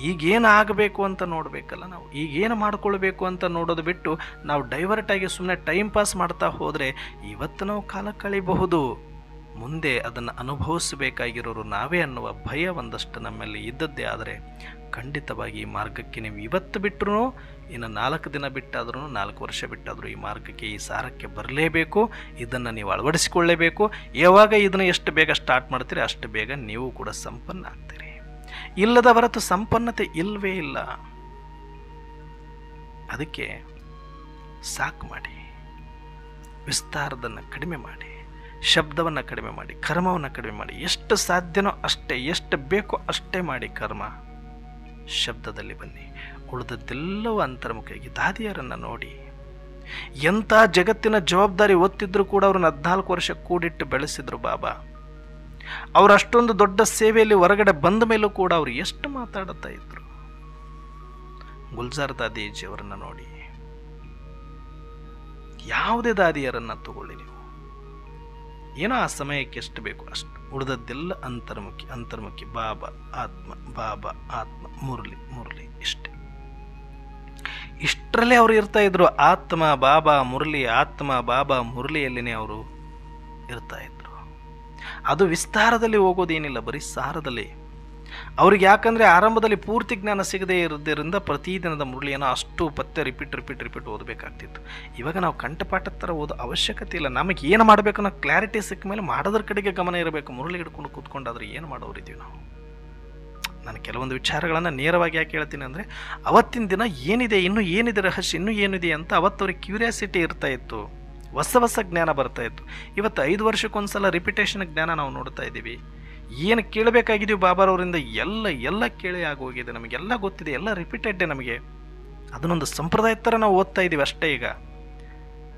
ಈಗೇನು ಆಗಬೇಕು ಅಂತ ನೋಡಬೇಕಲ್ಲ ನಾವು. ಈಗೇನು ಮಾಡ್ಕೊಳ್ಬೇಕು ಅಂತ ನೋಡೋದು ಬಿಟ್ಟು ನಾವು ಡೈವರ್ಟ್ ಆಗಿ ಸುಮ್ಮನೆ ಟೈಮ್ ಪಾಸ್ ಮಾಡ್ತಾ ಹೋದರೆ ಇವತ್ತು ನಾವು ಕಾಲ ಕಳಿಬಹುದು. ಮುಂದೆ ಅದನ್ನು ಅನುಭವಿಸಬೇಕಾಗಿರೋರು ನಾವೇ ಅನ್ನುವ ಭಯ ಒಂದಷ್ಟು ನಮ್ಮಲ್ಲಿ ಇದ್ದದ್ದೇ ಆದರೆ ಖಂಡಿತವಾಗಿ ಈ ಮಾರ್ಗಕ್ಕೆ ನೀವು ಇವತ್ತು ಬಿಟ್ಟರು, ಇನ್ನು 4 ದಿನ ಬಿಟ್ಟಾದ್ರೂ, 4 ವರ್ಷ ಬಿಟ್ಟಾದರೂ ಈ ಮಾರ್ಗಕ್ಕೆ, ಈ ಸಾರಕ್ಕೆ ಬರಲೇಬೇಕು. ಇದನ್ನು ನೀವು ಅಳವಡಿಸಿಕೊಳ್ಳಲೇಬೇಕು. ಯಾವಾಗ ಇದನ್ನು ಎಷ್ಟು ಬೇಗ ಸ್ಟಾರ್ಟ್ ಮಾಡ್ತೀರಿ ಅಷ್ಟು ಬೇಗ ನೀವು ಕೂಡ ಸಂಪನ್ನ ಆಗ್ತೀರಿ. ಇಲ್ಲದ ಹೊರತು ಸಂಪನ್ನತೆ ಇಲ್ಲವೇ ಇಲ್ಲ. ಅದಕ್ಕೆ ಸಾಕು ಮಾಡಿ, ವಿಸ್ತಾರದನ್ನು ಕಡಿಮೆ ಮಾಡಿ, ಶಬ್ದವನ್ನು ಕಡಿಮೆ ಮಾಡಿ, ಕರ್ಮವನ್ನು ಕಡಿಮೆ ಮಾಡಿ. ಎಷ್ಟು ಸಾಧ್ಯನೋ ಅಷ್ಟೇ, ಎಷ್ಟು ಬೇಕೋ ಅಷ್ಟೇ ಮಾಡಿ. ಕರ್ಮ ಶಬ್ದದಲ್ಲಿ ಬನ್ನಿ, ಉಳಿದದ್ದೆಲ್ಲವೂ ಅಂತರ್ಮುಖಿಯಾಗಿ. ದಾದಿಯರನ್ನು ನೋಡಿ, ಎಂಥ ಜಗತ್ತಿನ ಜವಾಬ್ದಾರಿ ಒತ್ತಿದ್ರು ಕೂಡ ಅವ್ರನ್ನ 14 ವರ್ಷ ಕೂಡಿಟ್ಟು ಬೆಳೆಸಿದ್ರು ಬಾಬಾ. ಅವರು ಅಷ್ಟೊಂದು ದೊಡ್ಡ ಸೇವೆಯಲ್ಲಿ ಹೊರಗಡೆ ಬಂದ ಮೇಲೂ ಕೂಡ ಅವರು ಎಷ್ಟು ಮಾತಾಡುತ್ತಾ ಇದ್ರು. ಗುಲ್ಜಾರ್ ದಾದೀಜಿಯವರನ್ನು ನೋಡಿ, ಯಾವುದೇ ದಾದಿಯರನ್ನು ತಗೊಳ್ಳಿ ನೀವು, ಏನೋ ಆ ಸಮಯಕ್ಕೆ ಎಷ್ಟು ಬೇಕು ಅಷ್ಟು, ಉಳಿದದ್ದೆಲ್ಲ ಅಂತರ್ಮುಖಿ ಅಂತರ್ಮುಖಿ. ಬಾಬಾ ಆತ್ಮ, ಬಾಬಾ ಆತ್ಮ, ಮುರಳಿ ಮುರಳಿ, ಇಷ್ಟೇ. ಇಷ್ಟರಲ್ಲೇ ಅವರು ಇರ್ತಾ ಇದ್ರು. ಆತ್ಮ ಬಾಬಾ ಮುರಳಿ, ಆತ್ಮ ಬಾಬಾ ಮುರಳಿಯಲ್ಲಿನೇ ಅವರು ಇರ್ತಾ ಇದ್ರು. ಅದು ವಿಸ್ತಾರದಲ್ಲಿ ಹೋಗೋದೇನಿಲ್ಲ, ಬರೀ ಸಾರದಲ್ಲಿ. ಅವ್ರಿಗೆ ಯಾಕಂದರೆ ಆರಂಭದಲ್ಲಿ ಪೂರ್ತಿ ಜ್ಞಾನ ಸಿಗದೇ ಇರೋದ್ರಿಂದ ಪ್ರತಿದಿನದ ಮುರಳಿಯನ್ನು ಅಷ್ಟು ಪತ್ತೆ ರಿಪೀಟ್ ಓದಬೇಕಾಗ್ತಿತ್ತು. ಇವಾಗ ನಾವು ಕಂಠಪಾಠ ಥರ ಓದೋ ಅವಶ್ಯಕತೆ ಇಲ್ಲ. ನಮಗೆ ಏನು ಮಾಡಬೇಕು ಅನ್ನೋ ಕ್ಲಾರಿಟಿ ಸಿಕ್ಕ ಮೇಲೆ ಮಾಡೋದ್ರ ಕಡೆಗೆ ಗಮನ ಇರಬೇಕು. ಮುರಳಿ ಹಿಡ್ಕೊಂಡು ಕೂತ್ಕೊಂಡಾದ್ರೆ ಏನು ಮಾಡೋರಿದ್ದೀವಿ ನಾವು? ನಾನು ಕೆಲವೊಂದು ವಿಚಾರಗಳನ್ನು ನೇರವಾಗಿ ಯಾಕೆ ಹೇಳ್ತೀನಿ ಅಂದರೆ, ಅವತ್ತಿನ ದಿನ ಏನಿದೆ, ಇನ್ನೂ ಏನಿದೆ ರಹಸ್ಯ, ಇನ್ನೂ ಏನಿದೆ ಅಂತ ಅವತ್ತವ್ರಿಗೆ ಕ್ಯೂರಿಯಾಸಿಟಿ ಇರ್ತಾ ಇತ್ತು. ಹೊಸ ಜ್ಞಾನ ಬರ್ತಾ ಇತ್ತು. ಇವತ್ತು 5 ವರ್ಷಕ್ಕೊಂದ್ಸಲ ರಿಪಿಟೇಷನ್ ಜ್ಞಾನ ನಾವು ನೋಡ್ತಾ ಇದ್ದೀವಿ. ಏನು ಕೇಳಬೇಕಾಗಿದ್ದೀವಿ ಬಾಬಾರವರಿಂದ ಎಲ್ಲ ಕೇಳಿ ಆಗೋಗಿದೆ. ನಮಗೆಲ್ಲ ಗೊತ್ತಿದೆ, ಎಲ್ಲ ರಿಪೀಟೆಡ್ಡೆ ನಮಗೆ. ಅದನ್ನೊಂದು ಸಂಪ್ರದಾಯ ಥರ ನಾವು ಓದ್ತಾ ಇದ್ದೀವಿ ಅಷ್ಟೇ ಈಗ.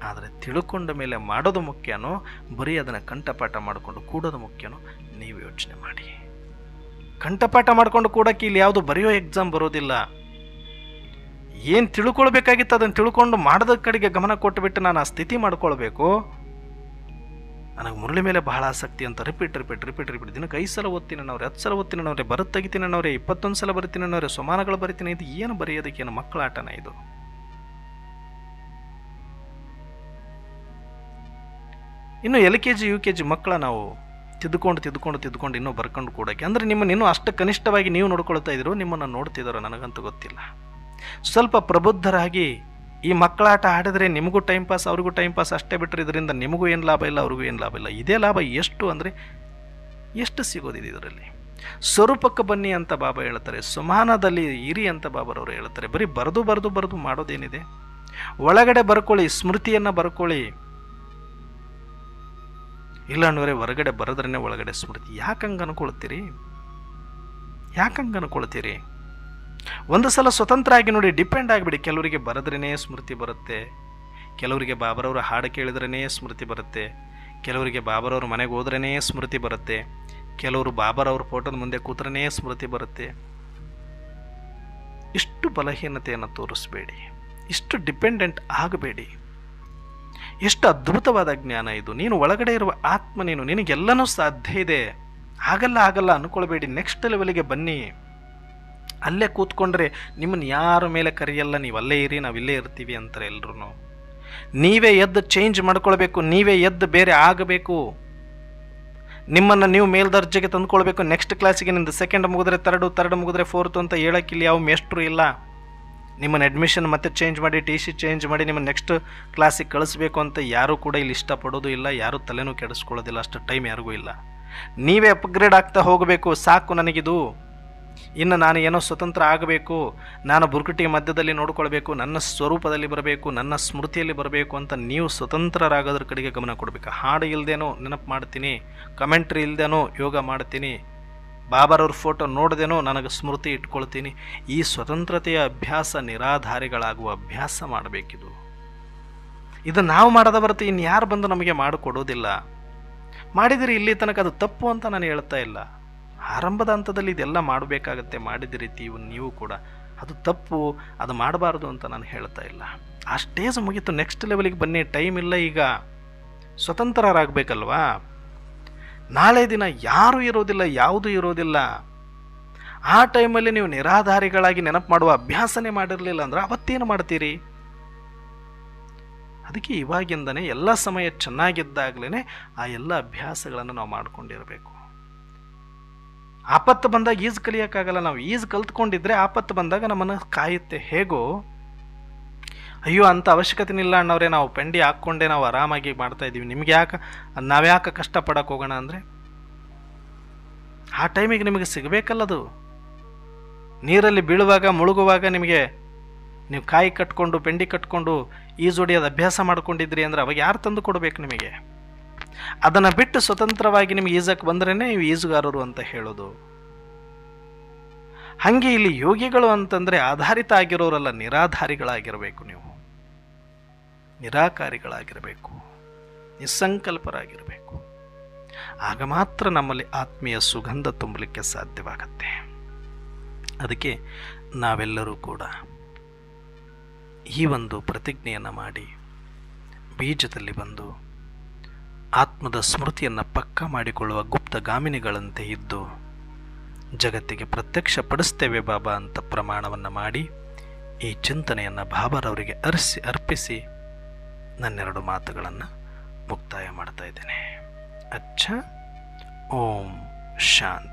ಆದರೆ ತಿಳ್ಕೊಂಡ ಮೇಲೆ ಮಾಡೋದು ಮುಖ್ಯನೋ, ಬರೀ ಅದನ್ನು ಕಂಠಪಾಠ ಮಾಡಿಕೊಂಡು ಕೂಡೋದು ಮುಖ್ಯನೋ? ನೀವು ಯೋಚನೆ ಮಾಡಿ. ಕಂಠಪಾಠ ಮಾಡಿಕೊಂಡು ಕೂಡಕ್ಕೆ ಇಲ್ಲಿ ಯಾವುದು ಬರೆಯೋ ಎಕ್ಸಾಮ್ ಬರೋದಿಲ್ಲ. ಏನು ತಿಳ್ಕೊಳ್ಬೇಕಾಗಿತ್ತು ಅದನ್ನು ತಿಳ್ಕೊಂಡು ಮಾಡೋದ ಕಡೆಗೆ ಗಮನ ಕೊಟ್ಟುಬಿಟ್ಟು ನಾನು ಆ ಸ್ಥಿತಿ ಮಾಡ್ಕೊಳ್ಬೇಕು. ನನಗೆ ಮುರಳಿ ಮೇಲೆ ಬಹಳ ಆಸಕ್ತಿ ಅಂತ ರಿಪೀಟ್ ದಿನಕ್ಕೆ 5 ಸಲ ಓದ್ತೀನಿ ಅನ್ನೋರೆ, 10 ಸಲ ಓದ್ತೀನಿ ಅನ್ನೋರೆ, ಬರುತ್ತೆ ತೆಗಿತೀನಿ ಅನ್ನೋರೆ, 21 ಸಲ ಬರಿತೀನಿ ಅನ್ನೋರೆ, ಸಮಾನಗಳು ಬರಿತೀನಿ. ಇದು ಏನು ಬರೆಯೋದಕ್ಕೇನು? ಮಕ್ಕಳ ಆಟನ ಇದು. ಇನ್ನು LKG UKG ಮಕ್ಕಳ ನಾವು ತಿದ್ದುಕೊಂಡು ಇನ್ನೂ ಬರ್ಕೊಂಡು ಕೂಡಕ್ಕೆ ಅಂದರೆ ನಿಮ್ಮನ್ನು ಇನ್ನೂ ಅಷ್ಟು ಕನಿಷ್ಠವಾಗಿ ನೀವು ನೋಡ್ಕೊಳ್ತಾ ಇದ್ರು, ನಿಮ್ಮನ್ನು ನೋಡ್ತಿದ್ದಾರೋ ನನಗಂತೂ ಗೊತ್ತಿಲ್ಲ. ಸ್ವಲ್ಪ ಪ್ರಬುದ್ಧರಾಗಿ ಈ ಮಕ್ಕಳಾಟ ಆಡಿದ್ರೆ ನಿಮಗೂ ಟೈಮ್ ಪಾಸ್, ಅವ್ರಿಗೂ ಟೈಮ್ ಪಾಸ್ ಅಷ್ಟೇ ಬಿಟ್ಟರೆ ಇದರಿಂದ ನಿಮಗೂ ಏನು ಲಾಭ ಇಲ್ಲ, ಅವ್ರಿಗೂ ಏನು ಲಾಭ ಇಲ್ಲ. ಇದೇ ಲಾಭ ಎಷ್ಟು ಅಂದರೆ ಎಷ್ಟು ಸಿಗೋದಿದೆ ಇದರಲ್ಲಿ. ಸ್ವರೂಪಕ್ಕೆ ಬನ್ನಿ ಅಂತ ಬಾಬಾ ಹೇಳ್ತಾರೆ, ಸಮಾನದಲ್ಲಿ ಇರಿ ಅಂತ ಬಾಬರವರು ಹೇಳ್ತಾರೆ. ಬರೀ ಬರೆದು ಮಾಡೋದೇನಿದೆ? ಒಳಗಡೆ ಬರ್ಕೊಳ್ಳಿ, ಸ್ಮೃತಿಯನ್ನು ಬರ್ಕೊಳ್ಳಿ. ಇಲ್ಲ ಅನ್ನೋರೆ ಹೊರಗಡೆ ಬರೋದ್ರೇ ಒಳಗಡೆ ಸ್ಮೃತಿ. ಯಾಕಂಗೆ ಅನ್ಕೊಳ್ತೀರಿ? ಒಂದು ಸಲ ಸ್ವತಂತ್ರ ಆಗಿ ನೋಡಿ, ಡಿಪೆಂಡ್ ಆಗಿಬಿಡಿ. ಕೆಲವರಿಗೆ ಬರೆದ್ರೇ ಸ್ಮೃತಿ ಬರುತ್ತೆ, ಕೆಲವರಿಗೆ ಬಾಬರವ್ರ ಹಾಡು ಕೇಳಿದ್ರೇ ಸ್ಮೃತಿ ಬರುತ್ತೆ, ಕೆಲವರಿಗೆ ಬಾಬರವ್ರ ಮನೆಗೆ ಹೋದ್ರೇ ಸ್ಮೃತಿ ಬರುತ್ತೆ, ಕೆಲವರು ಬಾಬರವ್ರ ಫೋಟೋದ ಮುಂದೆ ಕೂತ್ರೇ ಸ್ಮೃತಿ ಬರುತ್ತೆ. ಇಷ್ಟು ಬಲಹೀನತೆಯನ್ನು ತೋರಿಸ್ಬೇಡಿ, ಇಷ್ಟು ಡಿಪೆಂಡೆಂಟ್ ಆಗಬೇಡಿ. ಎಷ್ಟು ಅದ್ಭುತವಾದ ಜ್ಞಾನ ಇದು. ನೀನು ಒಳಗಡೆ ಇರುವ ಆತ್ಮ, ನಿನಗೆಲ್ಲನೂ ಸಾಧ್ಯ ಇದೆ. ಆಗಲ್ಲ ಅಂದ್ಕೊಳ್ಬೇಡಿ. ನೆಕ್ಸ್ಟ್ ಲೆವೆಲ್ಗೆ ಬನ್ನಿ. ಅಲ್ಲೇ ಕೂತ್ಕೊಂಡ್ರೆ ನಿಮ್ಮನ್ನು ಯಾರ ಮೇಲೆ ಕರೆಯಲ್ಲ. ನೀವು ಅಲ್ಲೇ ಇರಿ, ನಾವಿಲ್ಲೇ ಇರ್ತೀವಿ ಅಂತಾರೆ ಎಲ್ರೂ. ನೀವೇ ಎದ್ದು ಚೇಂಜ್ ಮಾಡ್ಕೊಳ್ಬೇಕು, ನೀವೇ ಎದ್ದು ಬೇರೆ ಆಗಬೇಕು. ನಿಮ್ಮನ್ನು ನೀವು ಮೇಲ್ದರ್ಜೆಗೆ ತಂದುಕೊಳ್ಬೇಕು. ನೆಕ್ಸ್ಟ್ ಕ್ಲಾಸಿಗೆ ನಿಂದು 2nd ಮುಗಿದ್ರೆ 3rd ಮುಗಿದ್ರೆ 4th ಅಂತ ಹೇಳೋಕ್ಕಿಲ್ಲ ಯಾವ ಮೇಸ್ಟ್ರು ಇಲ್ಲ. ನಿಮ್ಮನ್ನು ಅಡ್ಮಿಷನ್ ಮತ್ತೆ ಚೇಂಜ್ ಮಾಡಿ, TC ಚೇಂಜ್ ಮಾಡಿ ನಿಮ್ಮ ನೆಕ್ಸ್ಟ್ ಕ್ಲಾಸಿಗೆ ಕಳಿಸ್ಬೇಕು ಅಂತ ಯಾರೂ ಕೂಡ ಇಲ್ಲಿ ಇಷ್ಟಪಡೋದು ಇಲ್ಲ, ಯಾರೂ ತಲೆನೂ ಕೆಡಿಸ್ಕೊಳ್ಳೋದಿಲ್ಲ. ಅಷ್ಟು ಟೈಮ್ ಯಾರಿಗೂ ಇಲ್ಲ. ನೀವೇ ಅಪ್ಗ್ರೇಡ್ ಆಗ್ತಾ ಹೋಗಬೇಕು. ಸಾಕು ನನಗಿದು, ಇನ್ನು ನಾನು ಏನೋ ಸ್ವತಂತ್ರ ಆಗಬೇಕು, ನಾನು ಬುರುಕುಟಿ ಮಧ್ಯದಲ್ಲಿ ನೋಡ್ಕೊಳ್ಬೇಕು, ನನ್ನ ಸ್ವರೂಪದಲ್ಲಿ ಬರಬೇಕು, ನನ್ನ ಸ್ಮೃತಿಯಲ್ಲಿ ಬರಬೇಕು ಅಂತ ನೀವು ಸ್ವತಂತ್ರರಾಗೋದ್ರ ಕಡೆಗೆ ಗಮನ ಕೊಡಬೇಕು. ಹಾಡು ಇಲ್ಲದೇನೋ ನೆನಪು ಮಾಡ್ತೀನಿ, ಕಮೆಂಟ್ರಿ ಇಲ್ಲದೇನೋ ಯೋಗ ಮಾಡ್ತೀನಿ, ಬಾಬಾರವ್ರ ಫೋಟೋ ನೋಡ್ದೇನೋ ನನಗೆ ಸ್ಮೃತಿ ಇಟ್ಕೊಳ್ತೀನಿ. ಈ ಸ್ವತಂತ್ರತೆಯ ಅಭ್ಯಾಸ ನಿರಾಧಾರಿಗಳಾಗುವ ಅಭ್ಯಾಸ ಮಾಡಬೇಕಿದು. ಇದು ನಾವು ಮಾಡದ ಹೊರತು ಇನ್ಯಾರು ಬಂದು ನಮಗೆ ಮಾಡಿಕೊಡೋದಿಲ್ಲ. ಮಾಡಿದಿರಿ ಇಲ್ಲಿ ತನಕ ಅದು ತಪ್ಪು ಅಂತ ನಾನು ಹೇಳ್ತಾ ಇಲ್ಲ. ಆರಂಭದ ಹಂತದಲ್ಲಿ ಇದೆಲ್ಲ ಮಾಡಬೇಕಾಗತ್ತೆ. ಮಾಡಿದ ರೀತಿ ನೀವು ಕೂಡ ಅದು ತಪ್ಪು, ಅದು ಮಾಡಬಾರ್ದು ಅಂತ ನಾನು ಹೇಳ್ತಾ ಇಲ್ಲ. ಆ ಸ್ಟೇಜ್ ಮುಗೀತು, ನೆಕ್ಸ್ಟ್ ಲೆವೆಲಿಗೆ ಬನ್ನಿ. ಟೈಮ್ ಇಲ್ಲ, ಈಗ ಸ್ವತಂತ್ರರಾಗಬೇಕಲ್ವಾ. ನಾಳೆ ದಿನ ಯಾರೂ ಇರೋದಿಲ್ಲ, ಯಾವುದೂ ಇರೋದಿಲ್ಲ. ಆ ಟೈಮಲ್ಲಿ ನೀವು ನಿರಾಧಾರಿಗಳಾಗಿ ನೆನಪು ಮಾಡುವ ಅಭ್ಯಾಸನೇ ಮಾಡಿರಲಿಲ್ಲ ಅಂದ್ರೆ ಅವತ್ತೇನು ಮಾಡ್ತೀರಿ? ಅದಕ್ಕೆ ಇವಾಗಿಂದನೇ ಎಲ್ಲ ಸಮಯ ಚೆನ್ನಾಗಿದ್ದಾಗಲೇ ಆ ಎಲ್ಲ ಅಭ್ಯಾಸಗಳನ್ನು ನಾವು ಮಾಡ್ಕೊಂಡಿರಬೇಕು. ಆಪತ್ತು ಬಂದಾಗ ಈಜು ಕಲಿಯೋಕ್ಕಾಗಲ್ಲ. ನಾವು ಈಜು ಕಲ್ತ್ಕೊಂಡಿದ್ರೆ ಆಪತ್ತು ಬಂದಾಗ ನಮ್ಮನ್ನು ಕಾಯುತ್ತೆ. ಹೇಗೋ ಅಯ್ಯೋ ಅಂಥ ಅವಶ್ಯಕತೆ ಇಲ್ಲ ಅಣ್ಣವ್ರೆ, ನಾವು ಪೆಂಡಿ ಹಾಕ್ಕೊಂಡೆ ನಾವು ಆರಾಮಾಗಿ ಮಾಡ್ತಾ ಇದ್ದೀವಿ, ನಿಮ್ಗೆ ಯಾಕೆ, ನಾವ್ಯಾಕೆ ಕಷ್ಟಪಡಕ್ಕೆ ಹೋಗೋಣ ಅಂದರೆ ಆ ಟೈಮಿಗೆ ನಿಮಗೆ ಸಿಗಬೇಕಲ್ಲದು. ನೀರಲ್ಲಿ ಬೀಳುವಾಗ ಮುಳುಗುವಾಗ ನಿಮಗೆ ನೀವು ಕಾಯಿ ಕಟ್ಕೊಂಡು ಪೆಂಡಿ ಕಟ್ಕೊಂಡು ಈಜೊಡಿಯೋದು ಅಭ್ಯಾಸ ಮಾಡ್ಕೊಂಡಿದ್ರಿ ಅಂದರೆ ಅವಾಗ ಯಾರು ತಂದು ಕೊಡಬೇಕು ನಿಮಗೆ? ಅದನ್ನು ಬಿಟ್ಟು ಸ್ವತಂತ್ರವಾಗಿ ನಿಮ್ಗೆ ಈಜಕ್ಕೆ ಬಂದ್ರೇ ನೀವು ಈಜುಗಾರರು ಅಂತ ಹೇಳೋದು. ಹಾಗೆ ಇಲ್ಲಿ ಯೋಗಿಗಳು ಅಂತಂದರೆ ಆಧಾರಿತ ಆಗಿರೋರಲ್ಲ, ನಿರಾಧಾರಿಗಳಾಗಿರಬೇಕು. ನೀವು ನಿರಾಕಾರಿಗಳಾಗಿರಬೇಕು, ನಿಸ್ಸಂಕಲ್ಪರಾಗಿರಬೇಕು. ಆಗ ಮಾತ್ರ ನಮ್ಮಲ್ಲಿ ಆತ್ಮೀಯ ಸುಗಂಧ ತುಂಬಲಿಕ್ಕೆ ಸಾಧ್ಯವಾಗತ್ತೆ. ಅದಕ್ಕೆ ನಾವೆಲ್ಲರೂ ಕೂಡ ಈ ಒಂದು ಪ್ರತಿಜ್ಞೆಯನ್ನು ಮಾಡಿ ಬೀಜದಲ್ಲಿ ಬಂದು ಆತ್ಮದ ಸ್ಮೃತಿಯನ್ನು ಪಕ್ಕಾ ಮಾಡಿಕೊಳ್ಳುವ ಗುಪ್ತಗಾಮಿನಿಗಳಂತೆ ಇದ್ದು ಜಗತ್ತಿಗೆ ಪ್ರತ್ಯಕ್ಷಪಡಿಸ್ತೇವೆ ಬಾಬಾ ಅಂತ ಪ್ರಮಾಣವನ್ನು ಮಾಡಿ ಈ ಚಿಂತನೆಯನ್ನು ಬಾಬಾರವರಿಗೆ ಅರ್ಪಿಸಿ ನನ್ನೆರಡು ಮಾತುಗಳನ್ನು ಮುಕ್ತಾಯ ಮಾಡ್ತಾ ಇದ್ದೇನೆ. ಅಚ್ಚ. ಓಂ ಶಾಂತಿ.